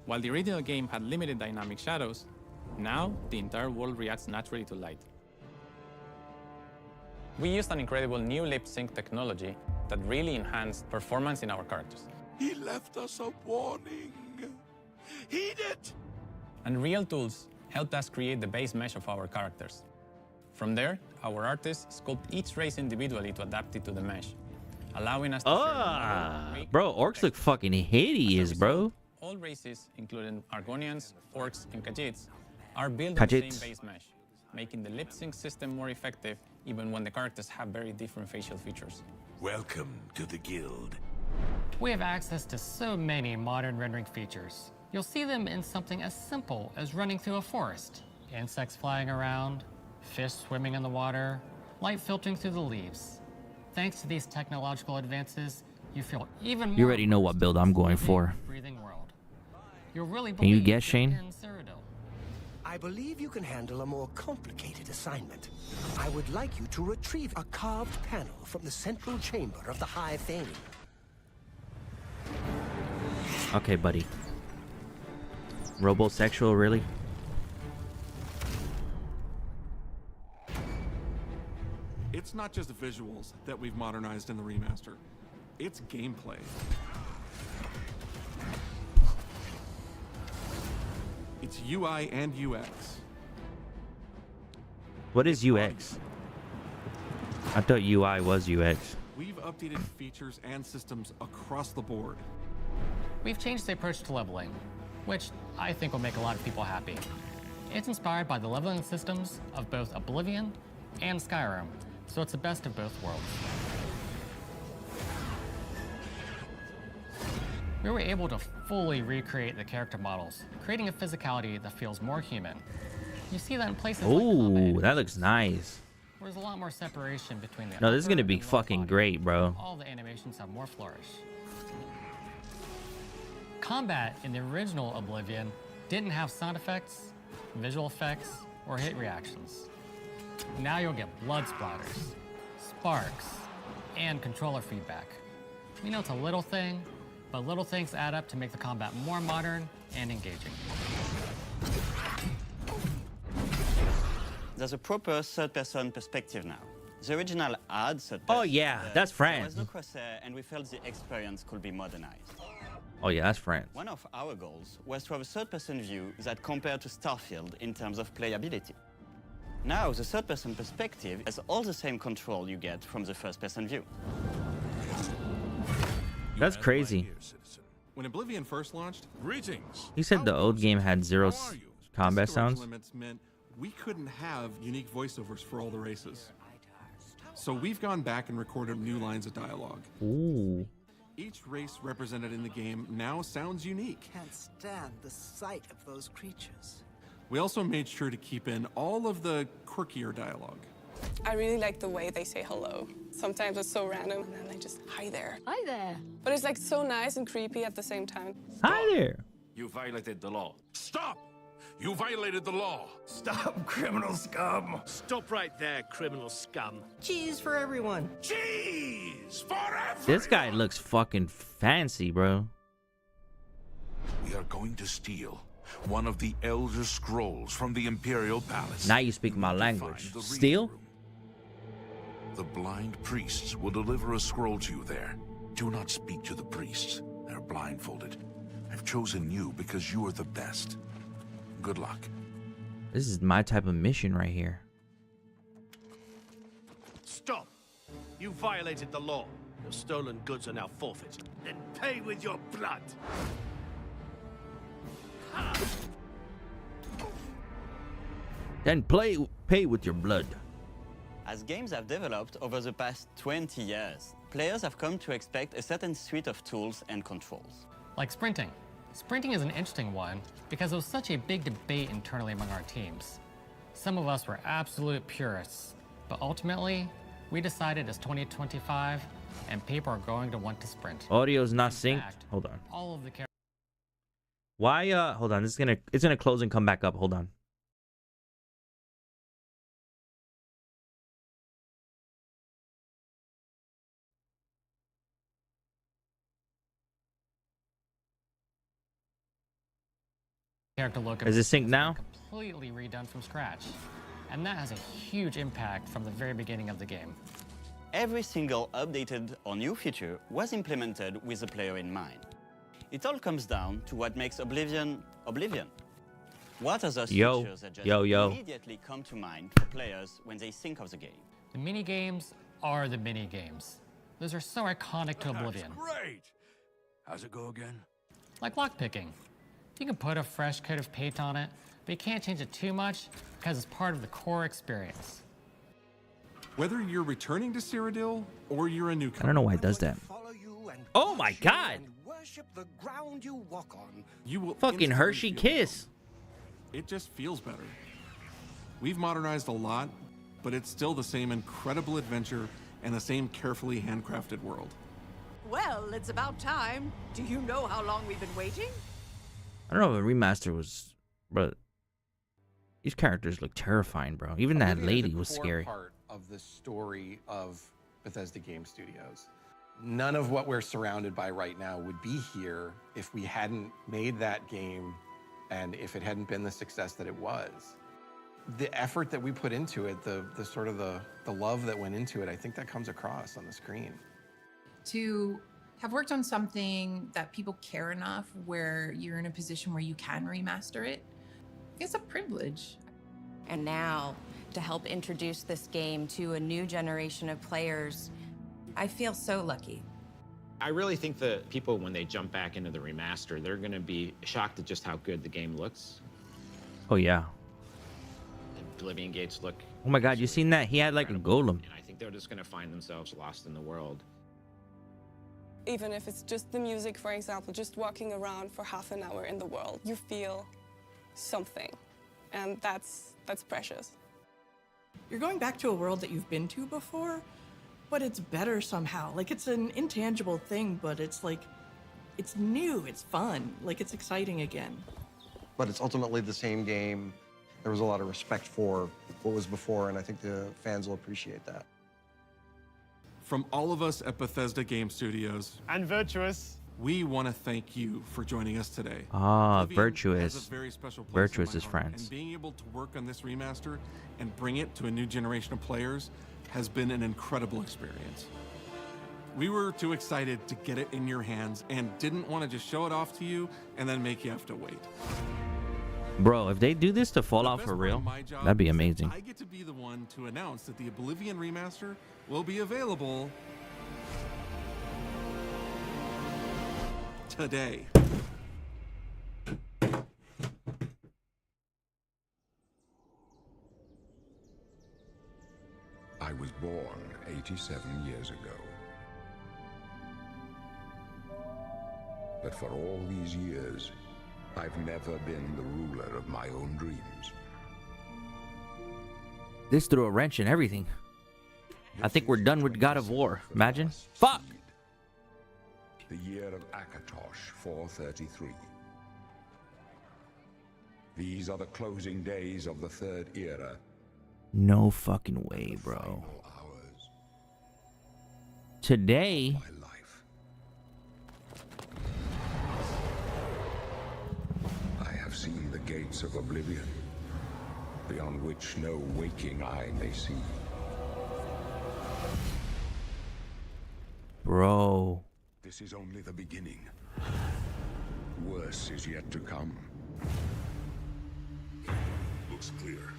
While the original game had limited dynamic shadows, now the entire world reacts naturally to light. We used an incredible new lip sync technology that really enhanced performance in our characters. He left us a warning. Heed it! And real tools helped us create the base mesh of our characters. From there, our artists sculpt each race individually to adapt it to the mesh, allowing us to Bro, orcs look fucking hideous, bro. all races, including Argonians, Orcs, and Khajiits, are built on the same base mesh, making the lip sync system more effective even when the characters have very different facial features. Welcome to the guild. We have access to so many modern rendering features. You'll see them in something as simple as running through a forest. Insects flying around, fish swimming in the water, light filtering through the leaves. Thanks to these technological advances, you feel even more. You already know what build I'm going for. Breathing world. You'll really Can you believe guess, you're Shane? in Cyrodiil. I believe you can handle a more complicated assignment. I would like you to retrieve a carved panel from the central chamber of the High Fane. Okay, buddy. Robosexual, really? It's not just visuals that we've modernized in the remaster. It's gameplay. It's UI and UX. What is UX? I thought UI was UX. We've updated features and systems across the board. We've changed the approach to leveling, which I think will make a lot of people happy. It's inspired by the leveling systems of both Oblivion and Skyrim, so it's the best of both worlds. We were able to fully recreate the character models, creating a physicality that feels more human. You see that in places like Ooh, that looks nice. where there's a lot more separation between the No, this is gonna upper be and lower fucking body. great, bro. All the animations have more flourish. Combat in the original Oblivion didn't have sound effects, visual effects, or hit reactions. Now you'll get blood splatters, sparks, and controller feedback. We know it's a little thing, but little things add up to make the combat more modern and engaging. There's a proper third-person perspective now. The original had third-person. Oh yeah, that's There was France. no crosshair, and we felt the experience could be modernized. Oh yeah, that's France. One of our goals was to have a third-person view that compared to Starfield in terms of playability. Now, the third-person perspective has all the same control you get from the first-person view. That's crazy. When Oblivion first launched, greetings. He said the old game had zero combat storage sounds. limits meant we couldn't have unique voiceovers for all the races. So we've gone back and recorded new lines of dialogue. Ooh. Each race represented in the game now sounds unique. Can't stand the sight of those creatures. We also made sure to keep in all of the quirkier dialogue. I really like the way they say hello. Sometimes it's so random, and then they just, hi there. Hi there. But it's like so nice and creepy at the same time. Hi there. You violated the law. Stop! You violated the law. Stop, criminal scum. Stop right there, criminal scum. Cheese for everyone. Cheese for everyone. This guy looks fucking fancy, bro. We are going to steal one of the Elder Scrolls from the Imperial Palace. Now you speak my language. Steal? The blind priests will deliver a scroll to you there. Do not speak to the priests. They're blindfolded. I've chosen you because you are the best. Good luck. This is my type of mission right here. Stop. You violated the law. Your stolen goods are now forfeit. Then pay with your blood. Then pay with your blood. As games have developed over the past 20 years, players have come to expect a certain suite of tools and controls. Like sprinting. Sprinting is an interesting one because it was such a big debate internally among our teams. Some of us were absolute purists, but ultimately, we decided it's 2025 and people are going to want to sprint. Audio's not In synced. fact, Hold on. all of the characters. Why hold on, it's gonna close and come back up. Hold on. Character look Is it synced now? completely redone from scratch. And that has a huge impact from the very beginning of the game. Every single updated or new feature was implemented with the player in mind. It all comes down to what makes Oblivion, Oblivion. What are those features that just immediately come to mind for players when they think of the game? The mini games are the mini games. Those are so iconic to Oblivion. Great. How's it go again? Like lockpicking. You can put a fresh coat of paint on it, but you can't change it too much because it's part of the core experience. Whether you're returning to Cyrodiil or you're a newcomer. I don't know why it does that. Oh my god! Worship the ground you walk on. You will Fucking instantly Hershey feel Kiss. It just feels better. We've modernized a lot, but it's still the same incredible adventure and the same carefully handcrafted world. Well, it's about time. Do you know how long we've been waiting? I don't know if a remaster was, but these characters look terrifying, bro. Even that Oblivion is lady a was core scary. Part of the story of Bethesda Game Studios. None of what we're surrounded by right now would be here if we hadn't made that game and if it hadn't been the success that it was. The effort that we put into it, the sort of the love that went into it, I think that comes across on the screen. To have worked on something that people care enough where you're in a position where you can remaster it, it's a privilege. And now, to help introduce this game to a new generation of players, I feel so lucky. I really think that people, when they jump back into the remaster, they're going to be shocked at just how good the game looks. Oh yeah. Oblivion gates look. Oh my god, you seen that? He had like a golem. And I think they're just going to find themselves lost in the world. Even if it's just the music, for example, just walking around for half an hour in the world, you feel something. And that's precious. You're going back to a world that you've been to before, but it's better somehow. Like, it's an intangible thing, but it's like, it's new, it's fun, like it's exciting again. But it's ultimately the same game. There was a lot of respect for what was before, and I think the fans will appreciate that. From all of us at Bethesda Game Studios and Virtuous, we want to thank you for joining us today. Ah, Oblivion Virtuous. has a very special place Virtuous in my is heart, friends. And being able to work on this remaster and bring it to a new generation of players has been an incredible experience. We were too excited to get it in your hands and didn't want to just show it off to you and then make you have to wait. Bro, if they do this to Fallout for real, that'd be amazing. I get to be the one to announce that the Oblivion remaster will be available today. I was born 87 years ago. But for all these years, I've never been the ruler of my own dreams. This threw a wrench in everything. I think we're done with God of War. Imagine. Fuck! The year of Akatosh 433. These are the closing days of the Third Era. No fucking way, bro. Today... I have seen the gates of oblivion, beyond which no waking eye may see. Bro. This is only the beginning. Worse is yet to come. Looks clear.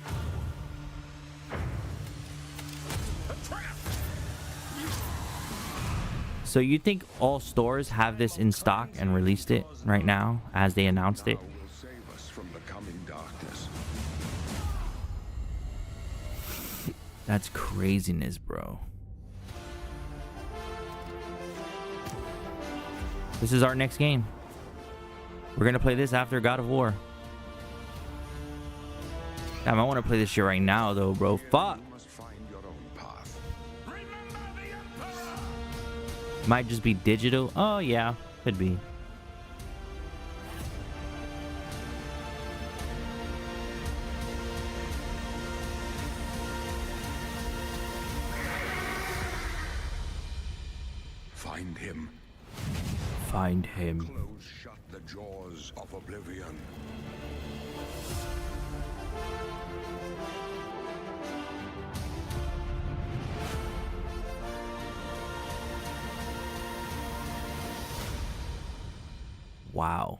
So you think all stores have this in stock and released it right now as they announced it? Save us from the coming darkness. That's craziness, bro. This is our next game. We're gonna play this after God of War. Damn, I want to play this shit right now, though, bro. Fuck. Might just be digital. Oh, yeah. Could be. Find him. Find him. Close shut the jaws of oblivion. Wow.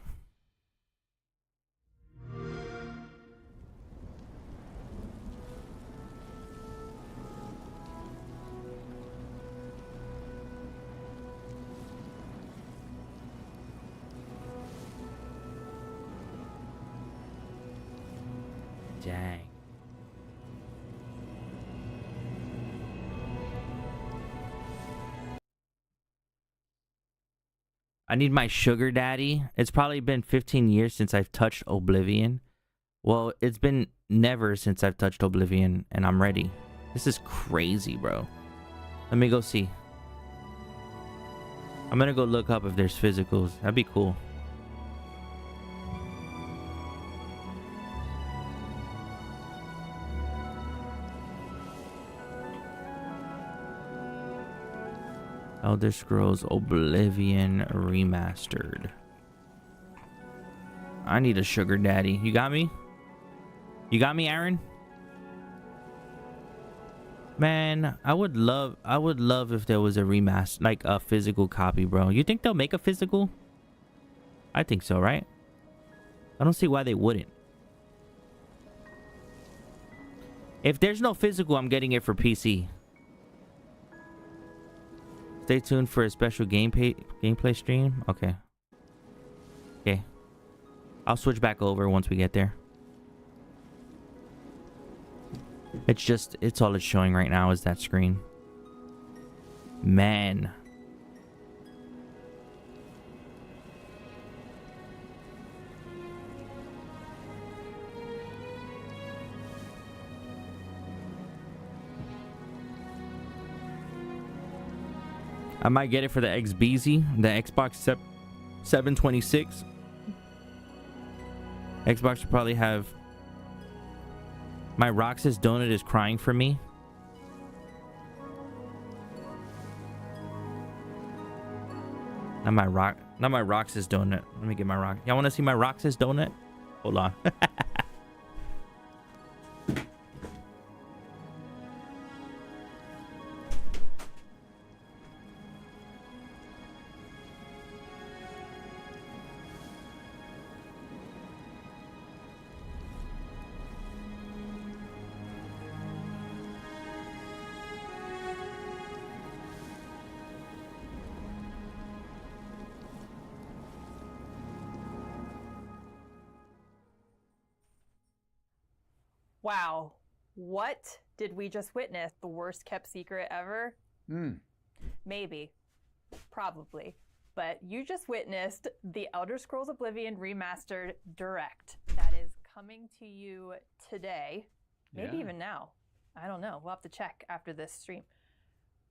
Dang. I need my sugar daddy. It's probably been 15 years since I've touched Oblivion. Well, it's been never since I've touched Oblivion, and I'm ready. This is crazy, bro. Let me go see. I'm gonna go look up if there's physicals. That'd be cool. Elderscrolls Oblivion Remastered. I need a sugar daddy. You got me? You got me, Aaron? Man, I would love if there was a remaster, like a physical copy, bro. You think they'll make a physical? I think so, right? I don't see why they wouldn't. If there's no physical, I'm getting it for PC. Stay tuned for a special gameplay stream. Okay. Okay. I'll switch back over once we get there. It's all it's showing right now is that screen. Man. I might get it for the XBZ, the Xbox 726. Xbox will probably have... My Roxas donut is crying for me. Not my Roxas donut. Let me get my rock. Y'all want to see my Roxas donut? Hold on. Wow, what did we just witness? The worst kept secret ever? Maybe. Probably. But you just witnessed the Elder Scrolls Oblivion Remastered Direct. That is coming to you today. Maybe even now. I don't know. We'll have to check after this stream.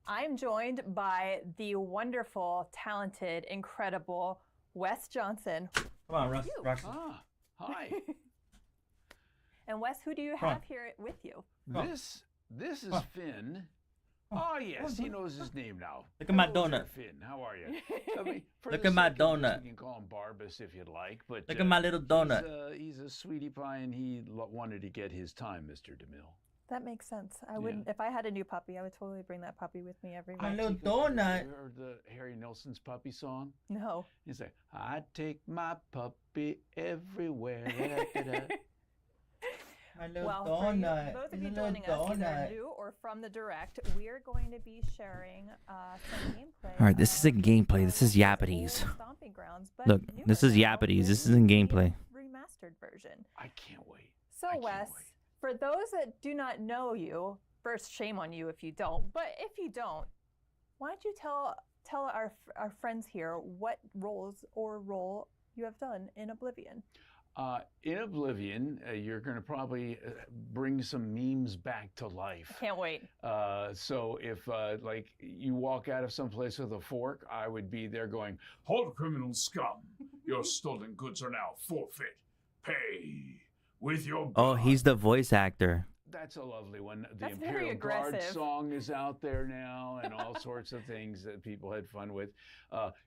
I'm joined by the wonderful, talented, incredible Wes Johnson. Come on, Russ. Hi. And Wes, who do you have here with you? This is Finn. Oh yes, he knows his name now. Look at my Hello there, donut. Finn. How are you? I mean, for Look the at my second, donut. You can call him Barbas if you'd like, but Look at my little donut. He's a sweetie pie, and he wanted to get his time, Mr. DeMille. That makes sense. I wouldn't. If I had a new puppy, I would totally bring that puppy with me everywhere. My little donut. You heard the Harry Nilsson's puppy song? No. He's like, I take my puppy everywhere. Da-da-da-da. My little Well, donut. for those of My you little joining us, either donut. new or from the direct, we are going to be sharing some gameplay. All right, this isn't gameplay. This is Yappities. Stomping Grounds, but Look, newer this is now, Yappities. This isn't gameplay. Remastered version. I can't wait. So, Wes, for those that do not know you, first, shame on you if you don't. But if you don't, why don't you tell our friends here what roles or role you have done in Oblivion? In Oblivion, you're going to probably bring some memes back to life. Can't wait. So if like you walk out of someplace with a fork, I would be there going, "Hold, criminal scum! Your stolen goods are now forfeit. Pay with your." Oh, he's the voice actor. That's a lovely one. The That's very Imperial Guard aggressive. song is out there now, and all sorts of things that people had fun with.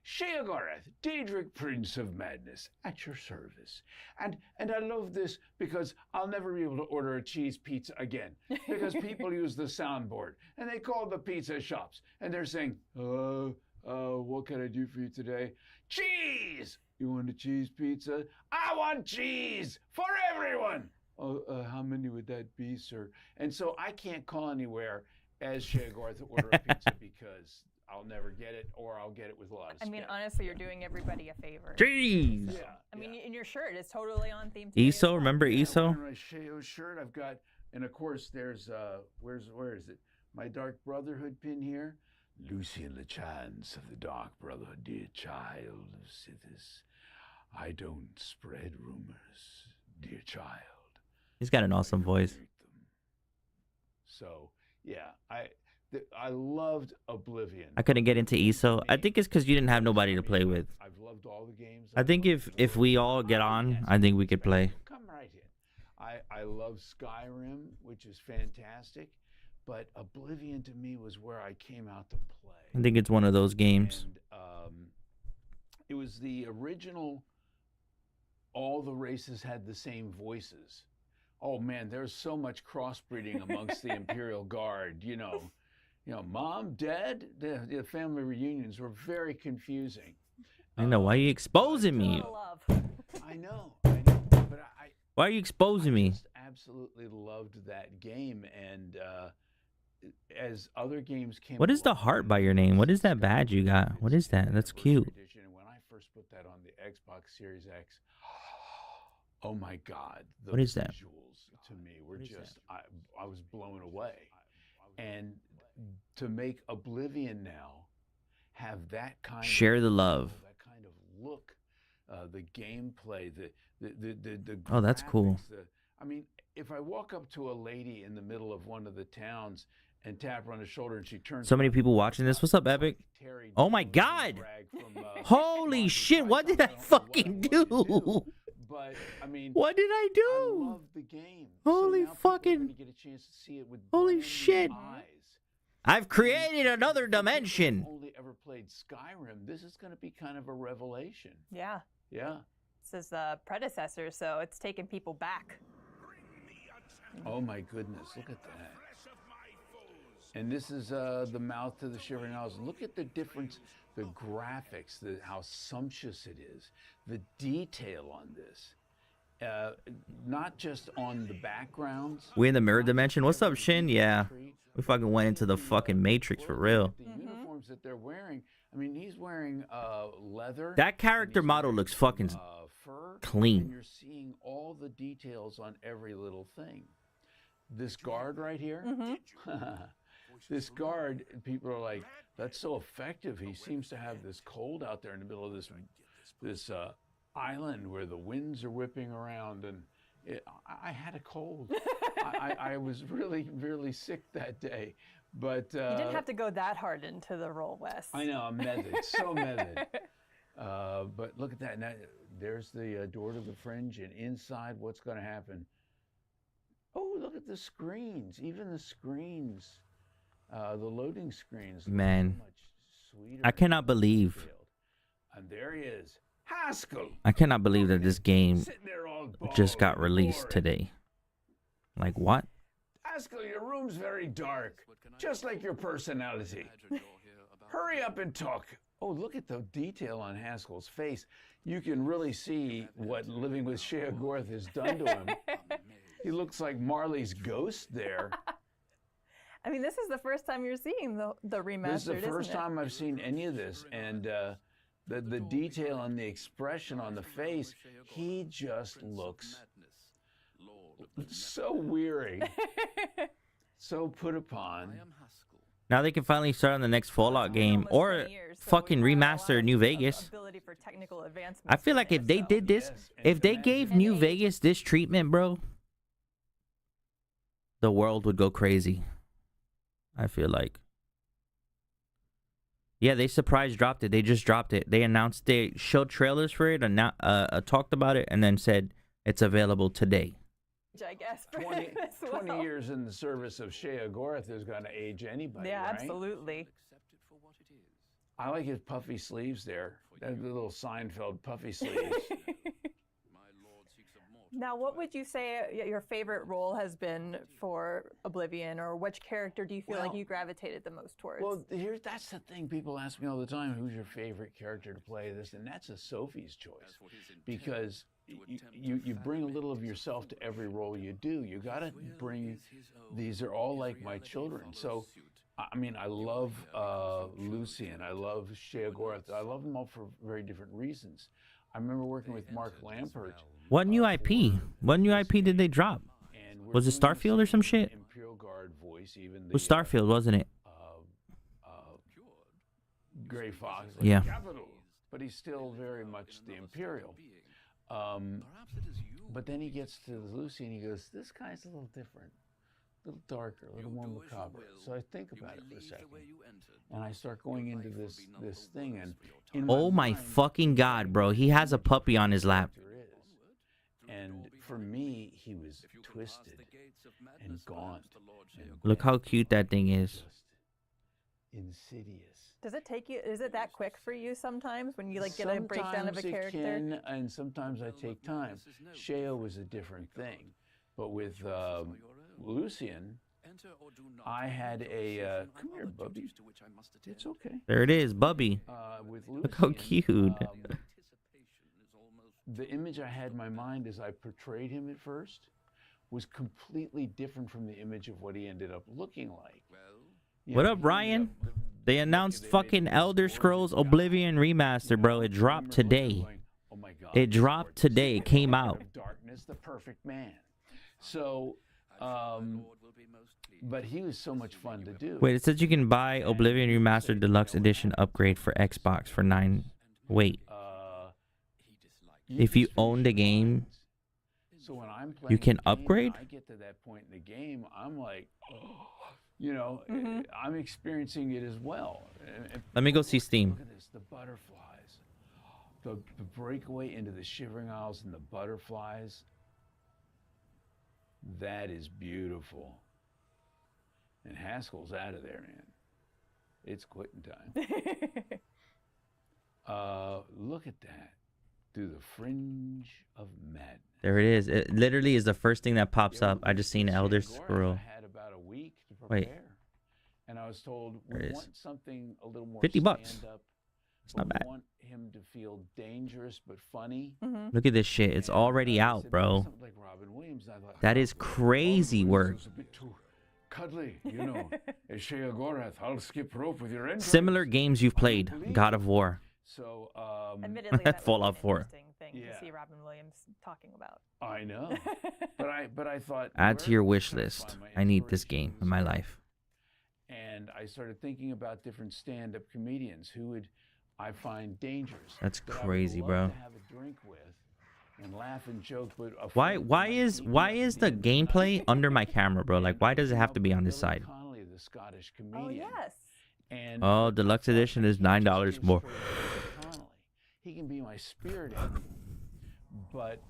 Sheogorath, Daedric Prince of Madness, at your service. And I love this because I'll never be able to order a cheese pizza again because people use the soundboard and they call the pizza shops and they're saying, what can I do for you today? Cheese! You want a cheese pizza? I want cheese for everyone! How many would that be, sir? And so I can't call anywhere as Sheogorath to order a pizza because I'll never get it, or I'll get it with a lot of I mean, spit. honestly, you're doing everybody a favor. Jeez. Yeah. I mean, in your shirt, it's totally on theme. today as ESO, well. remember ESO? On my Sheo shirt, I've got, and of course, there's where is it? My Dark Brotherhood pin here. Lucian Lechance of the Dark Brotherhood, dear child of Sithis. I don't spread rumors, dear child. He's got an awesome voice. So yeah, I loved Oblivion. I couldn't get into ESO. I think it's because you didn't have nobody to play with. I've loved all the games. I think if we all get on, I think we could play. Come right in. I love Skyrim, which is fantastic, but Oblivion to me was where I came out to play. I think it's one of those games. And, it was the original. All the races had the same voices. Oh man, there's so much crossbreeding amongst the Imperial Guard. You know, mom, dad, the family reunions were very confusing. I know. Why are you exposing me? I know, but Why are you exposing me? absolutely loved that game, and as other games came. What is the heart by your name? What is that badge you got? What is that? That's cute. Edition, and when I first put that on the Xbox Series X, oh my God, the What is that? visuals to me were just, I was blown away. And to make Oblivion now have that kind Share of the love. that kind of look, the gameplay, the Oh, that's cool. graphics, I mean, if I walk up to a lady in the middle of one of the towns and tap her on the shoulder and she turns So many people watching this. What's up, Epic? Oh my God! Holy shit! What did I fucking do? But I mean, What did I do? I love the game. Holy so now people are fucking- gonna get a chance to see it with Holy brand new shit. eyes. I've created another dimension. Only ever played Skyrim. This is going to be kind of a revelation. Yeah. Yeah. This is the predecessor, so it's taking people back. Oh my goodness, look at that. And this is the mouth to the Shivering Isles. Look at the difference, the graphics, how sumptuous it is, the detail on this. Not just on the backgrounds. We in the mirror dimension. What's up, Shin? Yeah. We fucking went into the fucking Matrix for real. The uniforms that they're wearing. I mean, he's wearing leather. That character model looks fucking fur, clean. And you're seeing all the details on every little thing. This guard right here. This guard, people are like, that's so effective. He seems to have this cold out there in the middle of this island where the winds are whipping around, and I had a cold. I was really, really sick that day. But you didn't have to go that hard into the role, Wes. I know, I'm method, so method. But look at that. Now, there's the door to the fringe, and inside, what's going to happen? Oh, look at the screens. Even the screens, the loading screens. Man, so much sweeter. I cannot believe. And there he is, Haskell. I cannot believe that this game just got released today. Like what? Haskell, your room's very dark, just like your personality. Hurry up and talk. Oh, look at the detail on Haskell's face. You can really see what living with Shea Gorth has done to him. He looks like Marley's ghost there. I mean, this is the first time you're seeing the remastered, This is the first isn't it? time I've seen any of this, and the detail and the expression on the face, he just looks so weary, so put upon. Now they can finally start on the next Fallout game or fucking remaster New Vegas. I feel like if they did this, if they gave New Vegas this treatment, bro, the world would go crazy. I feel like. Yeah, they surprise dropped it. They just dropped it. They announced, they showed trailers for it and talked about it and then said it's available today. I guess. 20 years in the service of Shea Gorth is going to age anybody, Yeah, right? absolutely. I like his puffy sleeves there. That little Seinfeld puffy sleeves. Now, what would you say your favorite role has been for Oblivion, or which character do you feel like you gravitated the most towards? Well, that's the thing. People ask me all the time, who's your favorite character to play this? And that's a Sophie's choice. Because you bring a little of yourself to every role you do. You got to bring, these are all like my children. So, I mean, I love Lucian. I love Shea Gorth. I love them all for very different reasons. I remember working with Mark Lampert. What new IP? What new IP did they drop? Was it Starfield or some shit? Imperial Guard voice, even It was Starfield, wasn't it? Gray Fox. Yeah. Capital, but he's still very much the Imperial. But then he gets to Lucy and he goes, this guy's a little different, a little darker, a little more macabre. So I think about it for a second, and I start going into this thing, and in Oh my fucking god, bro. He has a puppy on his lap. And for me, he was twisted and gaunt. And Look how cute that thing is. insidious. Does it take you, is it that quick for you sometimes when you like get a breakdown of a character? Sometimes it can, and sometimes I take time. Shea was a different thing. But with Lucian, I had a, come here, Bubby. It's okay. There it is, Bubby. With Look how cute. The image I had in my mind as I portrayed him at first was completely different from the image of what he ended up looking like. What up, Ryan? They announced fucking Elderscrolls Oblivion Remaster, bro. It dropped today. It dropped today. It came out. Darkness, the perfect man. So, but he was so much fun to do. Wait, it says you can buy Oblivion Remastered Deluxe Edition upgrade for Xbox for $9. Wait. If you own the game, So when I'm playing you can the game, upgrade? I get to that point in the game, I'm like, oh, you know, I'm experiencing it as well. Let me go see Steam. Look at this, the butterflies. The breakaway into the Shivering Isles and the butterflies. That is beautiful. And Haskell's out of there, man. It's quitting time. Look at that. Through the fringe of madness. There it is. It literally is the first thing that pops up. I just seen Elder Scroll. I had about a week to prepare. Wait. And I was told There we it is. want something a little more 50 bucks. stand-up. It's not but bad. We want him to feel dangerous but funny. Look at this shit. It's already out, bro. Something like Robin Williams. I thought, That is crazy work. it's a bit too cuddly, you know. Sheogorath, I'll skip rope with your entrance. Similar games you've played. God of War. So, Admittedly, that was Fallout an 4. interesting thing to see Robin Williams talking about. I know. but I thought, Add to where your can wish I find list. my I need this game in my inspiration? life. And I started thinking about different stand-up comedians who would I find dangerous. That's that I would crazy, love bro. to have a drink with and laugh and joke, but Why is the gameplay under my camera, bro? Like, why does it have to be on this side? Connolly, the Scottish Oh comedian. yes. And Oh, deluxe edition is $9 more. Connolly, he can be my spirit animal, but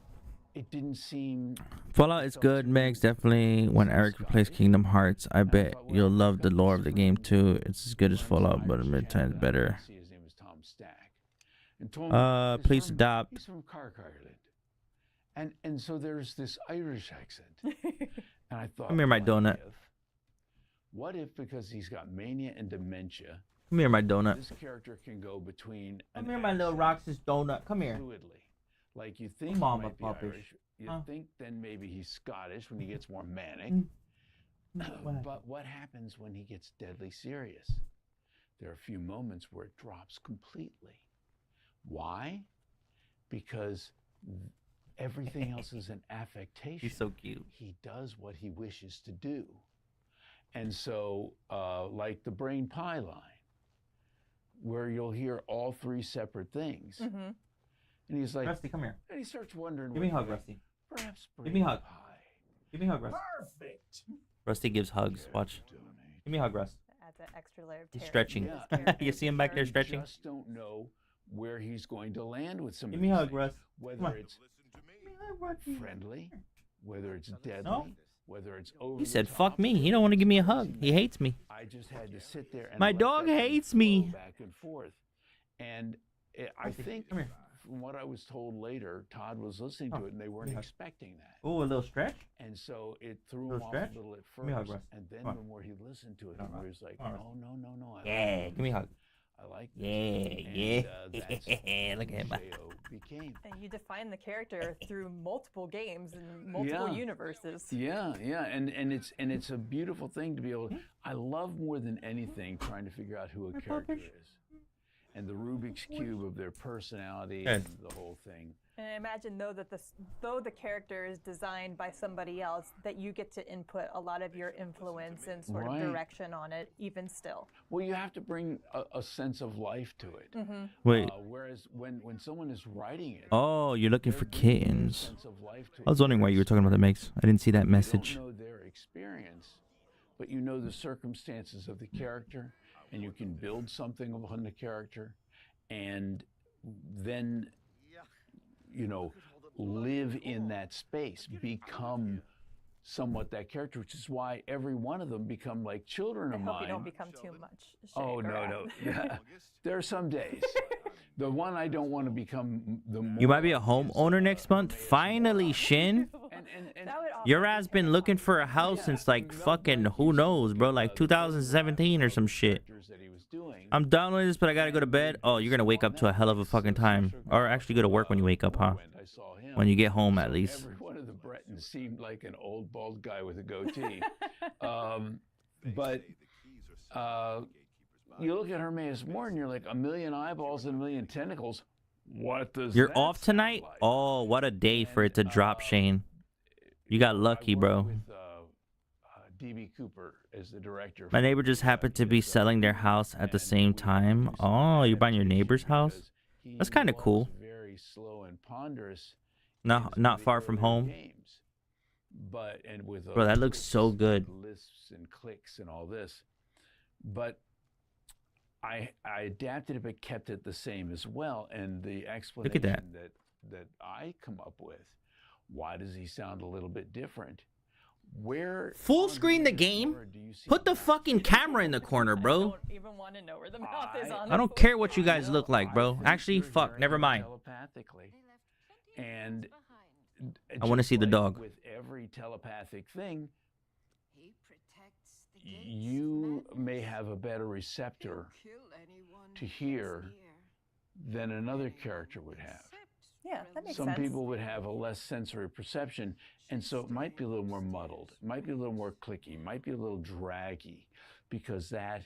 it didn't seem. Fallout is good, Megs. Definitely. When Eric plays Kingdom Hearts, I bet you'll love the lore of the game too. It's as good as Fallout, but a million times better. His name was Tom Stack. And Tom is Please from- adopt. He's from Cork, Ireland, and so there's this Irish accent, and I thought, Come here, my donut. What if because he's got mania and dementia, Come here, my donut. this character can go between Come here, my little Roxas donut. Come here. fluidly, like you think Come on, he my might be puppies. Irish, you Huh? think then maybe he's Scottish when he gets more manic. But what happens when he gets deadly serious? There are a few moments where it drops completely. Why? Because everything else is an affectation. He's so cute. He does what he wishes to do. And so, like the brain pie line, where you'll hear all three separate things. Mm-hmm. And he's like, Rusty, come here. and he starts wondering, Give me a well, hug, Rusty. perhaps Give me a brain hug. pie. Give me a hug, Rusty. Perfect. Rusty gives hugs. Watch. Give me a hug, Russ. Adds an extra layer of He's terror stretching. to this character. You see him back there You stretching? just don't know where he's going to land with some Give of me a these hug, things. Russ. Come Whether on. it's friendly, whether it's deadly, No. whether it's over. He the said, top. "Fuck me." He don't want to give me a hug. He hates me. I just had to sit there and My let dog that hates flow me. back and forth. And I Rusty, think come here. from what I was told later, Todd was listening to it and they weren't me a hug. expecting that. Oh, a little stretch. And so it threw Little him off stretch? a little at Give me a hug, first. Russ. And then Come on. the more he listened to it, Come the on, more Russ. he was like, Come on, no, no, no, no. I Yeah, like give me a hug. I like this. Yeah, And, yeah. that's Look at him. J.O. became. And you define the character through multiple games and multiple Yeah. universes. Yeah, yeah, and it's a beautiful thing to be able. I love more than anything trying to figure out who a character is, and the Rubik's cube of their personality and the whole thing. And I imagine though that though the character is designed by somebody else, that you get to input a lot of your influence and sort Right. of direction on it, even still. Well, you have to bring a sense of life to it. Mm-hmm. Wait. Whereas when someone is writing it, Oh, you're looking for they're bringing a kittens. sense of life to I was it. wondering why you were talking about that, Megs. I didn't see that message. You don't know their experience, but you know the circumstances of the character, and you can build something upon the character, and then, you know, live in that space, become somewhat that character, which is why every one of them become like children I of hope mine. you don't become too much. Oh, no. There are some days. The one I don't want to become the more. You might be a homeowner next month. Finally, Shin. Your ass been looking for a house since like fucking who knows, bro, like 2017 or some shit. I'm downloading this, but I gotta go to bed. Oh, you're gonna wake up to a hell of a fucking time, or actually go to work when you wake up, huh? When you get home, at least. Every one of the Bretons seemed like an old bald guy with a goatee. But you look at Hermaeus Moore and you're like, a million eyeballs and a million tentacles. What does You're that off sound tonight? like? Oh, what a day for it to drop, Shane. You got lucky, bro. With D.B. Cooper as the director. My neighbor just happened to be selling their house at the same time. Oh, you're buying your neighbor's house? That's kind of cool. Very slow and ponderous. Not far from home. Games. But and with Bro, that looks so good. Lisps and clicks and all this. But I adapted it but kept it the same as well. And the explanation that. that I come up with, why does he sound a little bit different? Where Full screen the game. Put the fucking camera in the corner, bro. I don't even want to know where the mouth is on. I don't care what you guys look like, bro. Actually, fuck, never mind. Telepathically. And I want to see the dog. with every telepathic thing, you may have a better receptor to hear than another character would have. Yeah, that makes Some sense. people would have a less sensory perception, and so it might be a little more muddled. It might be a little more clicky. Might be a little draggy, because that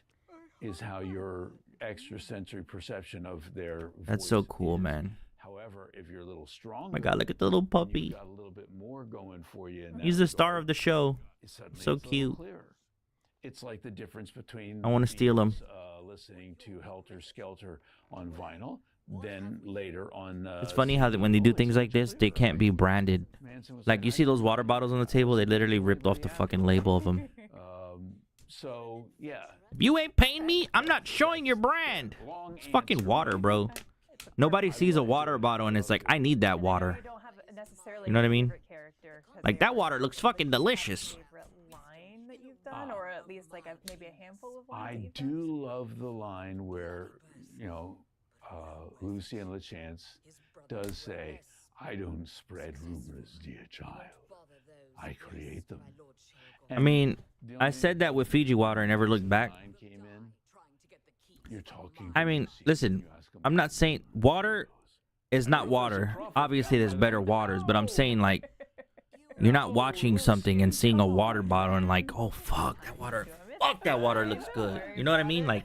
is how your extrasensory perception of their That's so cool, man. However, if you're a little stronger, Oh my God, look at the little puppy. you've got a little bit more going for you. In He's that the star regard, of the show. suddenly So it's a little cute. clearer. It's like the difference between I wanna steal him. listening to Helter Skelter on vinyl, then later on. It's funny how when they do things like this, they can't be branded. Like, you see those water bottles on the table? They literally ripped off the fucking label of them. So yeah, If you ain't paying me, I'm not showing your brand. It's fucking water, bro. Nobody sees a water bottle and it's like, I need that water. You know what I mean? Like, that water looks fucking delicious. Line that you've done, or at least like maybe a handful of lines. I do love the line where, Lucien LeChance does say, "I don't spread rumors, dear child. I create them." I mean, I said that with Fiji water and never looked back. You're talking. I mean, listen, I'm not saying water is not water. Obviously, there's better waters, but I'm saying, like, you're not watching something and seeing a water bottle and like, oh, fuck, that water looks good. You know what I mean? Like,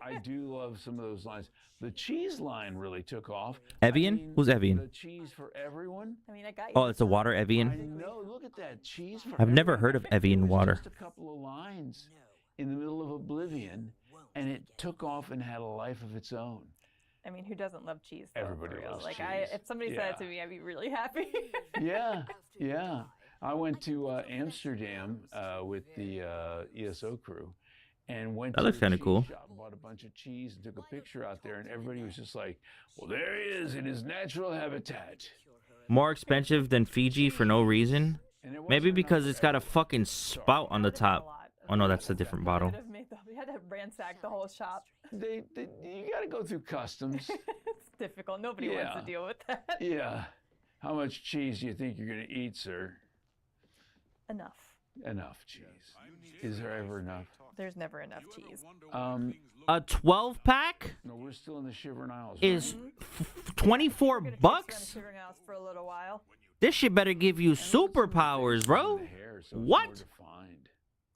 I do love some of those lines. The cheese line really took off. Evian? Who's Evian? The cheese for everyone. I mean, I got you. Oh, it's a water I Evian? know. Look at that cheese for I've never everyone. heard of Evian water. Just a couple of lines in the middle of Oblivion, and it took off and had a life of its own. I mean, who doesn't love cheese? Though, Everybody for real? loves like, cheese. if somebody said it to me, I'd be really happy. Yeah. I went to Amsterdam with the ESO crew, and went That to looks the kinda cheese cool. shop, bought a bunch of cheese, and took a picture out there, and everybody was just like, "Well, there he is in his natural habitat." More expensive than Fiji for no reason? Maybe because it's got a fucking spout on the top. Oh, no, that's a different bottle. We had to ransack the whole shop. You got to go through customs. It's difficult. Nobody wants to Yeah. deal with that. Yeah. How much cheese do you think you're going to eat, sir? Enough. Enough cheese. Is there ever enough? There's never enough cheese. A 12-pack No, we're still in the Shivering Isles. is right? 24 bucks? Shivering Isles for a little while. This shit better give you superpowers, bro. What?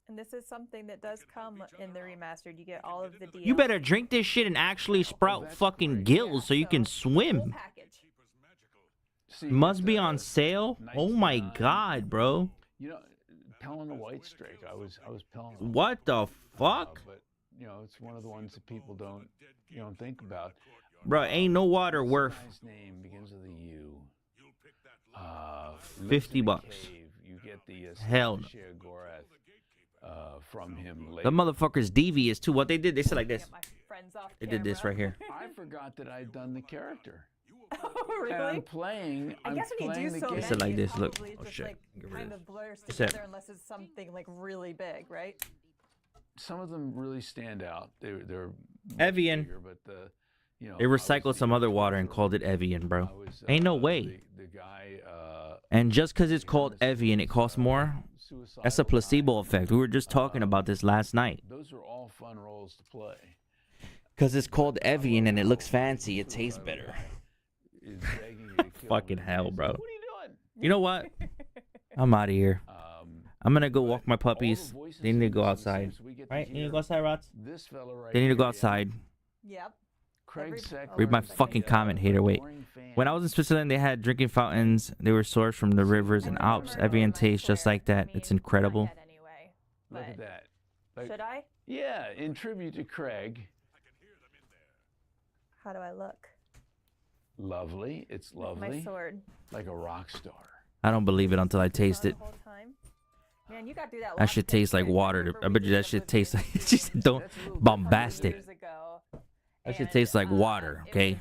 And this is something that does come in the remastered. You get all of the DLC. You better drink this shit and actually sprout fucking gills so you can swim. Must be on sale? Oh my god, bro. You know, Pelling the White Strake. I was pelling. What the fuck? But it's one of the ones that people don't think about. Bro, ain't no water worth Guy's name begins with a U. 50 bucks. You get the Hell no. From him later. The motherfucker's devious too. What they did, they said like this. They did this right here. I forgot that I'd done the character. Oh, really? And I'm playing. I guess when you playing do the so game. many, They said like this, look. probably Oh just, shit. like, Get rid of kind this. of blurs That's it. together unless it's something like really big, right? Some of them really stand out. They're Evian. bigger, but They recycled some other water and called it Evian, bro. Ain't no way. the guy. And just because it's called Evian, it costs more? That's a placebo effect. We were just talking about this last night. Those are all fun roles to play. Because it's called Evian and it looks fancy. It tastes better. Is begging you to kill Fucking him. hell, bro. What are you doing? You know what? I'm out of here. I'm going to go walk my puppies. They need to go outside. Right? You need to go outside, Rots? This fella right They need to go here, outside. Yep. Craig Seck. Read my fucking comment, hater. Wait. When I was in Switzerland, they had drinking fountains. They were sourced from the rivers and Alps. Evian tastes just like that. It's incredible. Look at that. Like, Should I? Yeah, in tribute to Craig. How do I look? Lovely. It's With lovely. my sword. Like a rock star. I don't believe it until I taste it. The whole time? Man, you gotta do that. That shit tastes like water. I bet you that shit tastes like she said don't bombastic. That shit tastes like water, okay?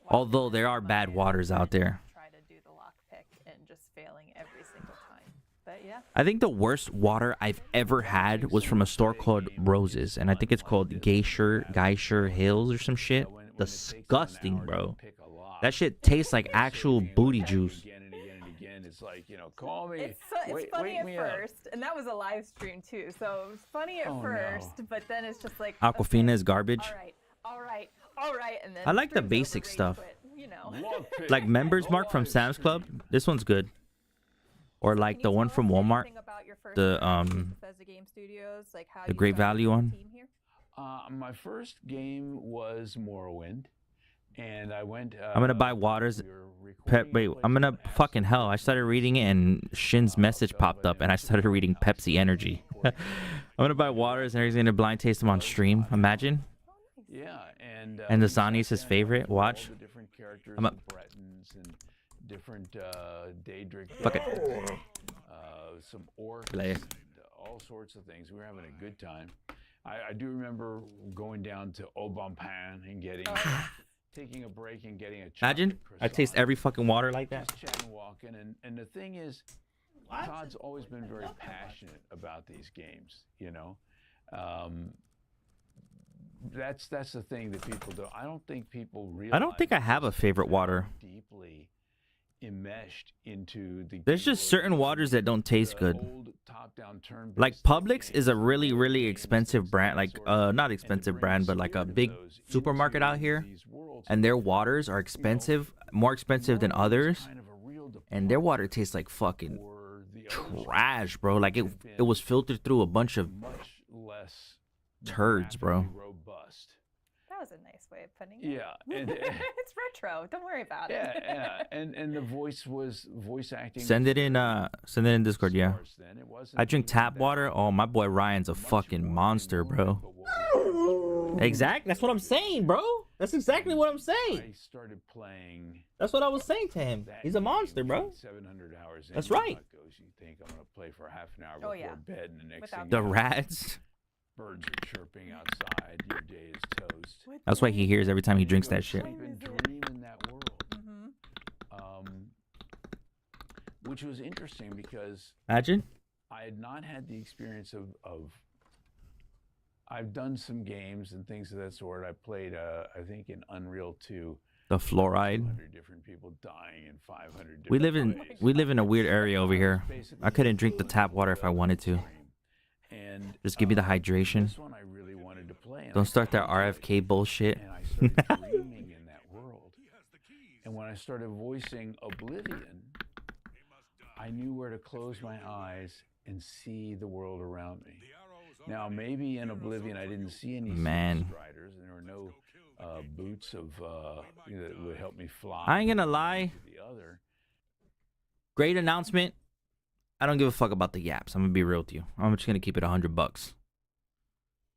Although there are bad waters out there. Try to do the lockpick and just failing every single time. yeah. I think the worst water I've ever had was from a store called Roses, and I think it's called Geisher Hills or some shit. Disgusting, bro. That shit tastes like actual booty juice. It's like, you know, call me. It's funny at first, and that was a live stream too, so it was funny at first, but then it's just like Aquafina is garbage. all right, and then I like the stream's basic over, stuff. quit, you know. Like Members Mark from Sam's Club. This one's good. Or like the one from Walmart. The Bethesda Game Studios, like how the you Great started Value your one. team here? My first game was Morrowind, and I went. I'm gonna buy Waters. Wait, I'm gonna fucking hell. I started reading it, and Shin's message popped up, and I started reading Pepsi Energy. I'm gonna buy Waters, and he's gonna blind taste them on stream. Imagine. Yeah, and the Zani's his favorite. Watch. All the different characters I'm a and Bretons and different Daedric. Fuck it. Some orcs. Play. And, all sorts of things. We were having a good time. I do remember going down to Obampan and getting. Taking a break and getting a Imagine I taste every fucking water like that. just chatting, walking, and the thing is, Todd's always been very passionate about these games. You know, that's the thing that people do. I don't think people realize. I don't think I have a favorite water. Deeply enmeshed into the. There's just certain waters that don't taste good. Like Publix is a really, really expensive brand. Like not expensive brand, but like a big supermarket out here. And their waters are expensive, more expensive than others. And their water tastes like fucking trash, bro. Like it was filtered through a bunch of turds, bro. That was a nice way of putting it. Yeah, and, it's retro. Don't worry about it. yeah, and the voice acting. Send it in Discord, yeah. I drink tap water. Oh, my boy Ryan's a fucking monster, bro. Exactly. That's what I'm saying, bro. That's exactly what I'm saying. I started playing. That's what I was saying to him. He's a monster, bro. 700 hours. That's right. You think I'm gonna play for half an hour before bed, and the next thing The rats. Birds are chirping outside. Your day is toast. That's what he hears every time he drinks that shit. I've been dreaming that world. Which was interesting because Imagine. I had not had the experience of I've done some games and things of that sort. I played, I think, in Unreal 2. The fluoride. 200 different people dying in 500 We different live in a weird area over here. I couldn't drink the tap water if I wanted to. And Just give me the hydration. this one I really wanted to play. And Don't start that RFK bullshit. And I started dreaming in that world. And when I started voicing Oblivion, I knew where to close my eyes and see the world around me. Now, maybe in Oblivion, I didn't see any striders, and there were no boots of that would help me fly. I ain't gonna lie. Great announcement. I don't give a fuck about the yaps. I'm gonna be real with you. I'm just gonna keep it $100.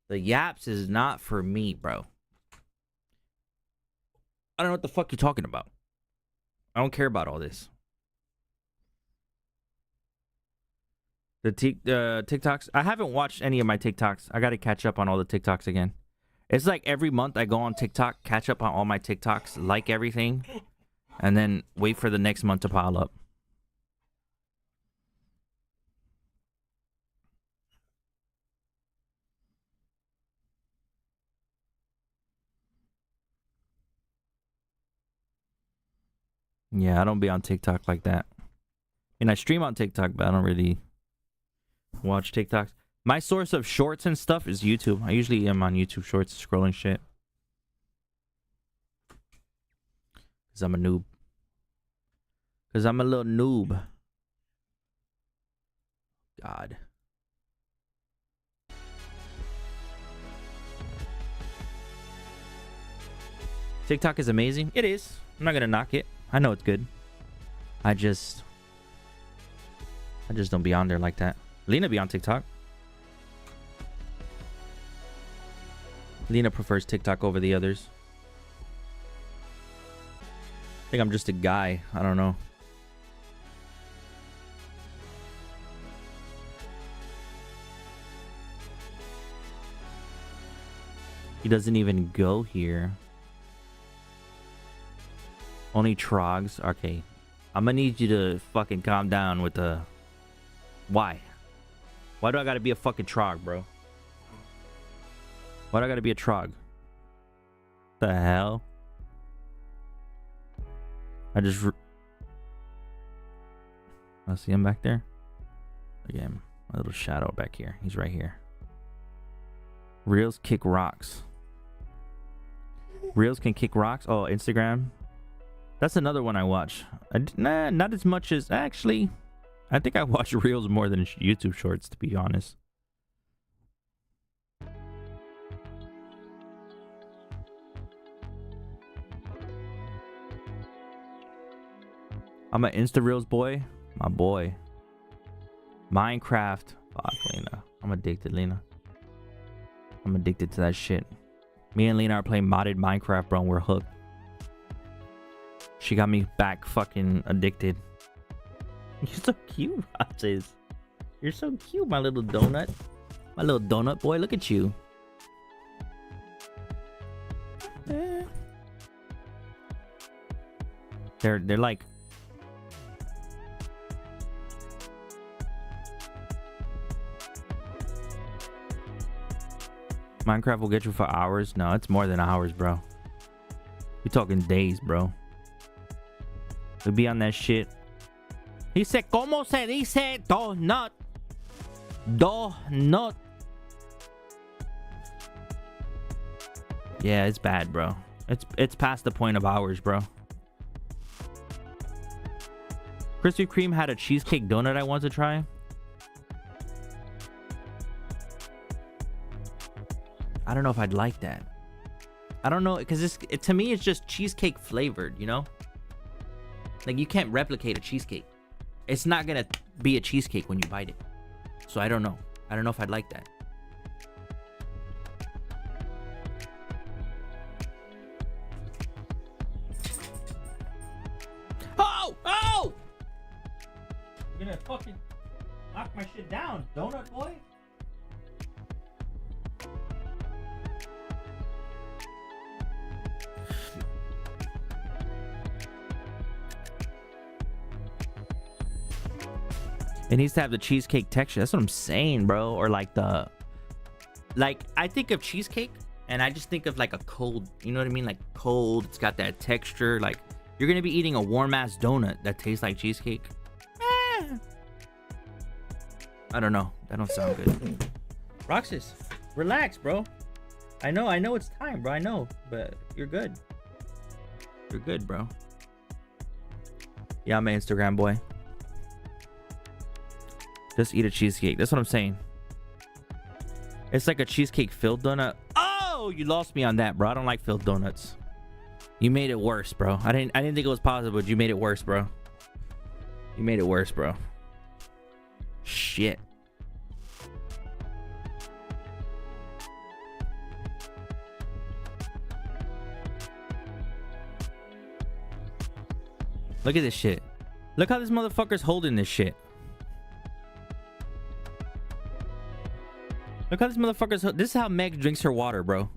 The yaps is not for me, bro. I don't know what the fuck you're talking about. I don't care about all this. The TikToks. I haven't watched any of my TikToks. I gotta catch up on all the TikToks again. It's like every month I go on TikTok, catch up on all my TikToks, like everything, and then wait for the next month to pile up. Yeah, I don't be on TikTok like that. And I stream on TikTok, but I don't really watch TikToks. My source of shorts and stuff is YouTube. I usually am on YouTube shorts, scrolling shit. Because I'm a noob. Because I'm a little noob. God. TikTok is amazing. It is. I'm not going to knock it. I know it's good. I just don't be on there like that. Lena be on TikTok. Lena prefers TikTok over the others. I think I'm just a guy. I don't know. He doesn't even go here. Only trogs. Okay. I'm gonna need you to fucking calm down with the Why? Why do I gotta be a fucking trog, bro? Why do I gotta be a trog? The hell? I see him back there? Again, my little shadow back here. He's right here. Reels kick rocks. Reels can kick rocks? Oh, Instagram? That's another one I watch. Nah, not as much as... Actually, I think I watch Reels more than YouTube Shorts, to be honest. I'm an Insta Reels boy. My boy. Minecraft. Fuck, Lena. I'm addicted, Lena. I'm addicted to that shit. Me and Lena are playing modded Minecraft, bro, and we're hooked. She got me back fucking addicted. You're so cute, Rogers. You're so cute, my little donut. My little donut boy, look at you. They're like... Minecraft will get you for hours? No, it's more than hours, bro. We're talking days, bro. We'll be on that shit. He said, ¿Cómo se dice donut? Donut. Yeah, it's bad, bro. It's past the point of hours, bro. Krispy Kreme had a cheesecake donut I wanted to try. I don't know if I'd like that. I don't know, because to me it's just cheesecake flavored, you know? Like, you can't replicate a cheesecake. It's not gonna be a cheesecake when you bite it. So I don't know. I don't know if I'd like that. Oh! Oh! You're gonna fucking knock my shit down, donut boy. It needs to have the cheesecake texture. That's what I'm saying, bro. Or like I think of cheesecake and I just think of like a cold, you know what I mean? Like cold, it's got that texture. Like you're gonna be eating a warm ass donut that tastes like cheesecake. I don't know. That don't sound good. Roxas, relax, bro. I know it's time, bro. I know, but you're good. You're good, bro. Yeah, I'm an Instagram boy. Just eat a cheesecake. That's what I'm saying. It's like a cheesecake filled donut. Oh, you lost me on that, bro. I don't like filled donuts. You made it worse, bro. I didn't think it was possible, but you made it worse, bro. You made it worse, bro. Shit. Look at this shit. Look how this motherfucker's holding this shit. Look how this motherfucker's... This is how Meg drinks her water, bro.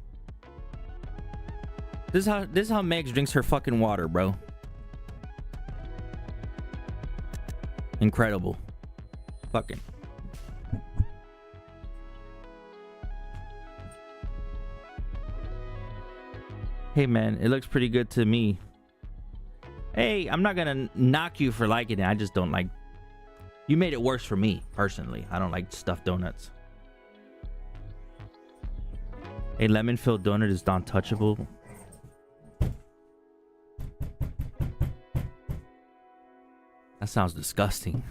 This is how Meg drinks her fucking water, bro. Incredible. Fucking. Hey, man. It looks pretty good to me. Hey, I'm not gonna knock you for liking it. I just don't like... You made it worse for me, personally. I don't like stuffed donuts. A lemon-filled donut is non-touchable. That sounds disgusting.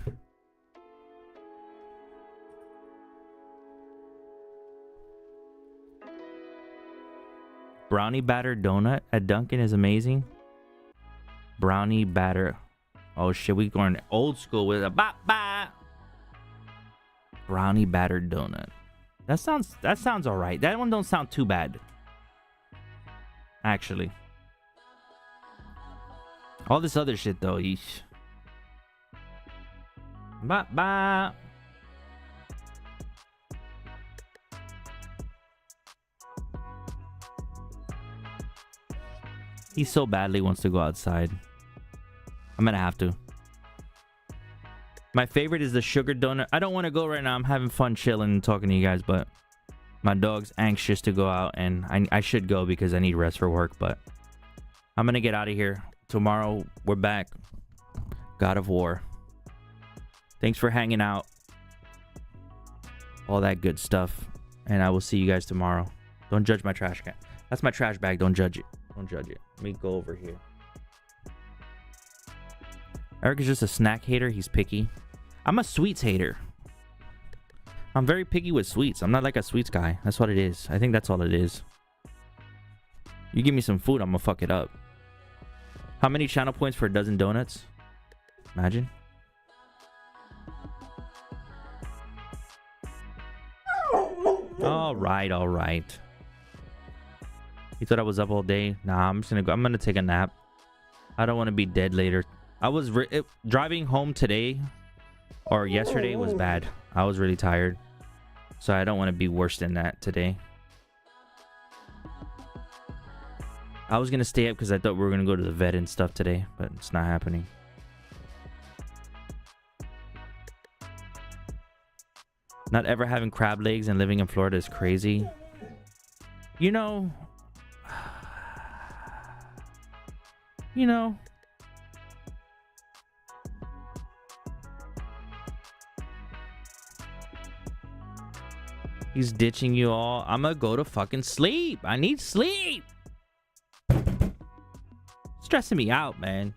Brownie batter donut at Dunkin' is amazing. Brownie batter. Oh shit, we going old school with a ba. Brownie batter donut. That sounds all right. That one don't sound too bad. Actually. All this other shit though, yeesh. Ba. He so badly wants to go outside. I'm gonna have to. My favorite is the sugar donut. I don't want to go right now. I'm having fun chilling and talking to you guys, but my dog's anxious to go out, and I should go because I need rest for work, but I'm going to get out of here. Tomorrow, we're back. God of War. Thanks for hanging out. All that good stuff. And I will see you guys tomorrow. Don't judge my trash can. That's my trash bag. Don't judge it. Don't judge it. Let me go over here. Eric is just a snack hater. He's picky. I'm a sweets hater. I'm very picky with sweets. I'm not like a sweets guy. That's what it is. I think that's all it is. You give me some food, I'm gonna fuck it up. How many channel points for a dozen donuts? Imagine. All right, all right. You thought I was up all day? Nah, I'm just gonna go. I'm gonna take a nap. I don't want to be dead later. I was driving home today or yesterday was bad. I was really tired, so I don't want to be worse than that today. I was gonna stay up because I thought we were gonna go to the vet and stuff today, but it's not happening. Not ever having crab legs and living in Florida is crazy. You know, he's ditching you all. I'm gonna go to fucking sleep. I need sleep. Stressing me out, man.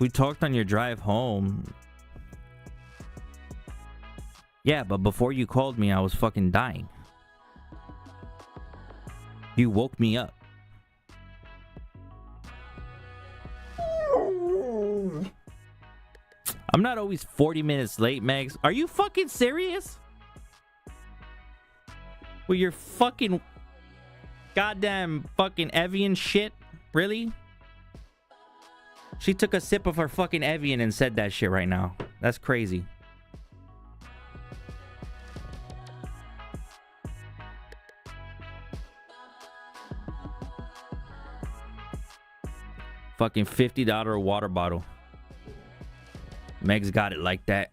We talked on your drive home. Yeah, but before you called me, I was fucking dying. You woke me up. I'm not always 40 minutes late, Megs. Are you fucking serious? With your fucking goddamn fucking Evian shit? Really? She took a sip of her fucking Evian and said that shit right now. That's crazy. Fucking $50 water bottle. Meg's got it like that.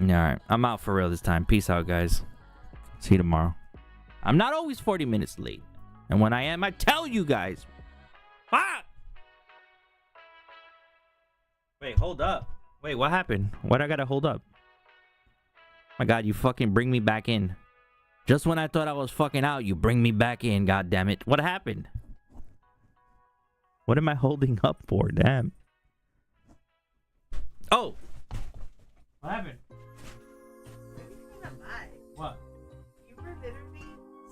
Alright, I'm out for real this time. Peace out, guys. See you tomorrow. I'm not always 40 minutes late. And when I am, I tell you guys. Fuck! Wait, hold up. Wait, what happened? What I gotta hold up? My God, you fucking bring me back in. Just when I thought I was fucking out, you bring me back in, God damn it. What happened? What am I holding up for? Damn. Oh! What happened? What? You were literally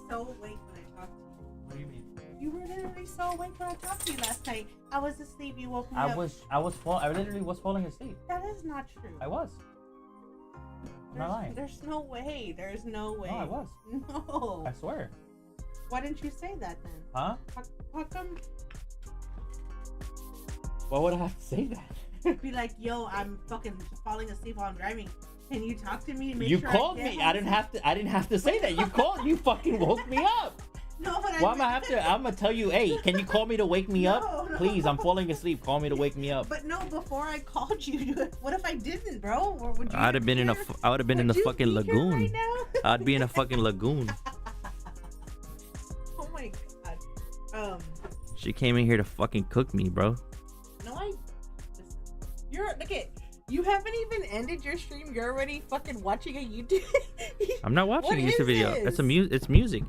so awake when I talked to you. What do you mean? You were literally so awake when I talked to you last night. I was asleep. You woke me up. I literally was falling asleep. That is not true. I was. I'm not lying. There's no way. There's no way. No, I was. No. I swear. Why didn't you say that then? Huh? How come? Why would I have to say that? Be like, yo, I'm fucking falling asleep while I'm driving. Can you talk to me? You called me. I didn't have to say that. You called. You fucking woke me up. No, but I'm gonna tell you, hey, can you call me to wake me up? No. Please, I'm falling asleep. Call me to wake me up. But no, before I called you, what if I didn't, bro? Or would you? I would have been in the fucking lagoon. Right now? I'd be in a fucking lagoon. Oh my God. She came in here to fucking cook me, bro. No, look at. You haven't even ended your stream. You're already fucking watching a YouTube. I'm not watching a YouTube video. This? It's music.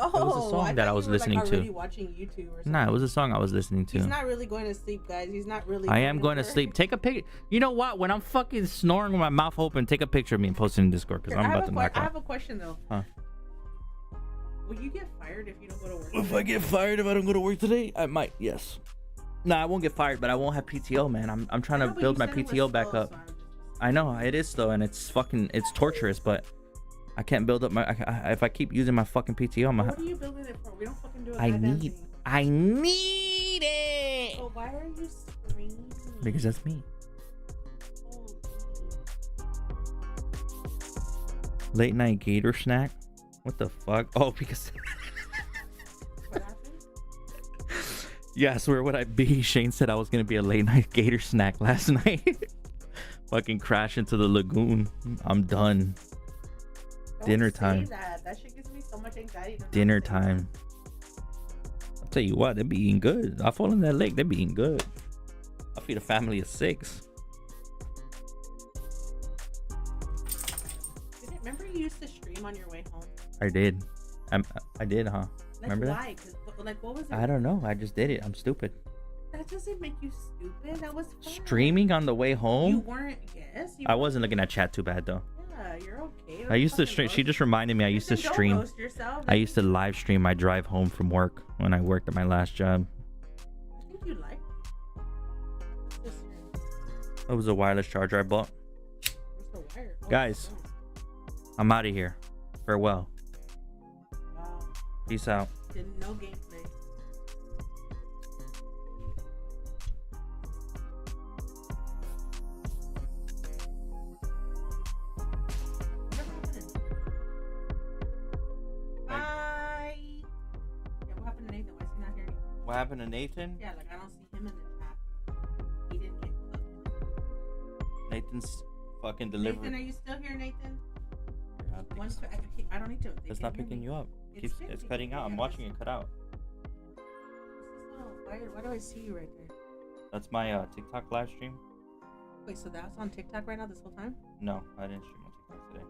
Oh, it was a song that I was listening to. Watching YouTube or something. Nah, it was a song I was listening to. He's not really going to sleep, guys. He's not really. I am going to sleep. Take a picture. You know what? When I'm fucking snoring with my mouth open, take a picture of me and post it in Discord because I'm about to knock out. I have a question though. Huh? Will you get fired if you don't go to work? If I get fired if I don't go to work today, I might. Yes. No, I won't get fired, but I won't have PTO, man. I'm trying to build my PTO back up. I know it is slow and it's torturous, but I can't build up my. If I keep using my fucking PTO, I'm What are you building it for? We don't fucking do a I goddamn need. thing. I need it. So why are you screaming? Because that's me. Late night gator snack. What the fuck? Oh, because. What happened? Yes, where would I be? Shane said I was gonna be a late night gator snack last night. Fucking crash into the lagoon. I'm done. Dinner time. That shit gives me so much anxiety. Dinner time. I'll tell you what, they be eating good. I fall in that lake, they be eating good. I'll feed a family of 6. Remember you used to stream on your way home? I did. I did, huh? Like, Remember why? that? 'Cause, like, what was it? I don't know. I just did it. I'm stupid. That doesn't make you stupid. That was fun. Streaming on the way home? You weren't, yes. I wasn't looking at chat too bad though. Yeah, you're okay. I used to stream. She just reminded me I used to Listen, don't stream. roast yourself. I used to live stream my drive home from work when I worked at my last job. I think you like this. It was a wireless charger I bought. What's the wire? Oh, Guys, I'm out of here. Farewell. wow. Peace out. Didn't know gameplay. Bye. Yeah, what happened to Nathan? Why is he not here anymore? What happened to Nathan? Yeah, like I don't see him in the chat. He didn't get cooked. Nathan's fucking delivered. Nathan, are you still here, Nathan? I think One, so. I don't need to. They It's can't not hear picking me. you up. It's cutting out. I'm watching it cut out. Why do I see you right there? That's my TikTok live stream. Wait, so that's on TikTok right now this whole time? No, I didn't stream on TikTok today.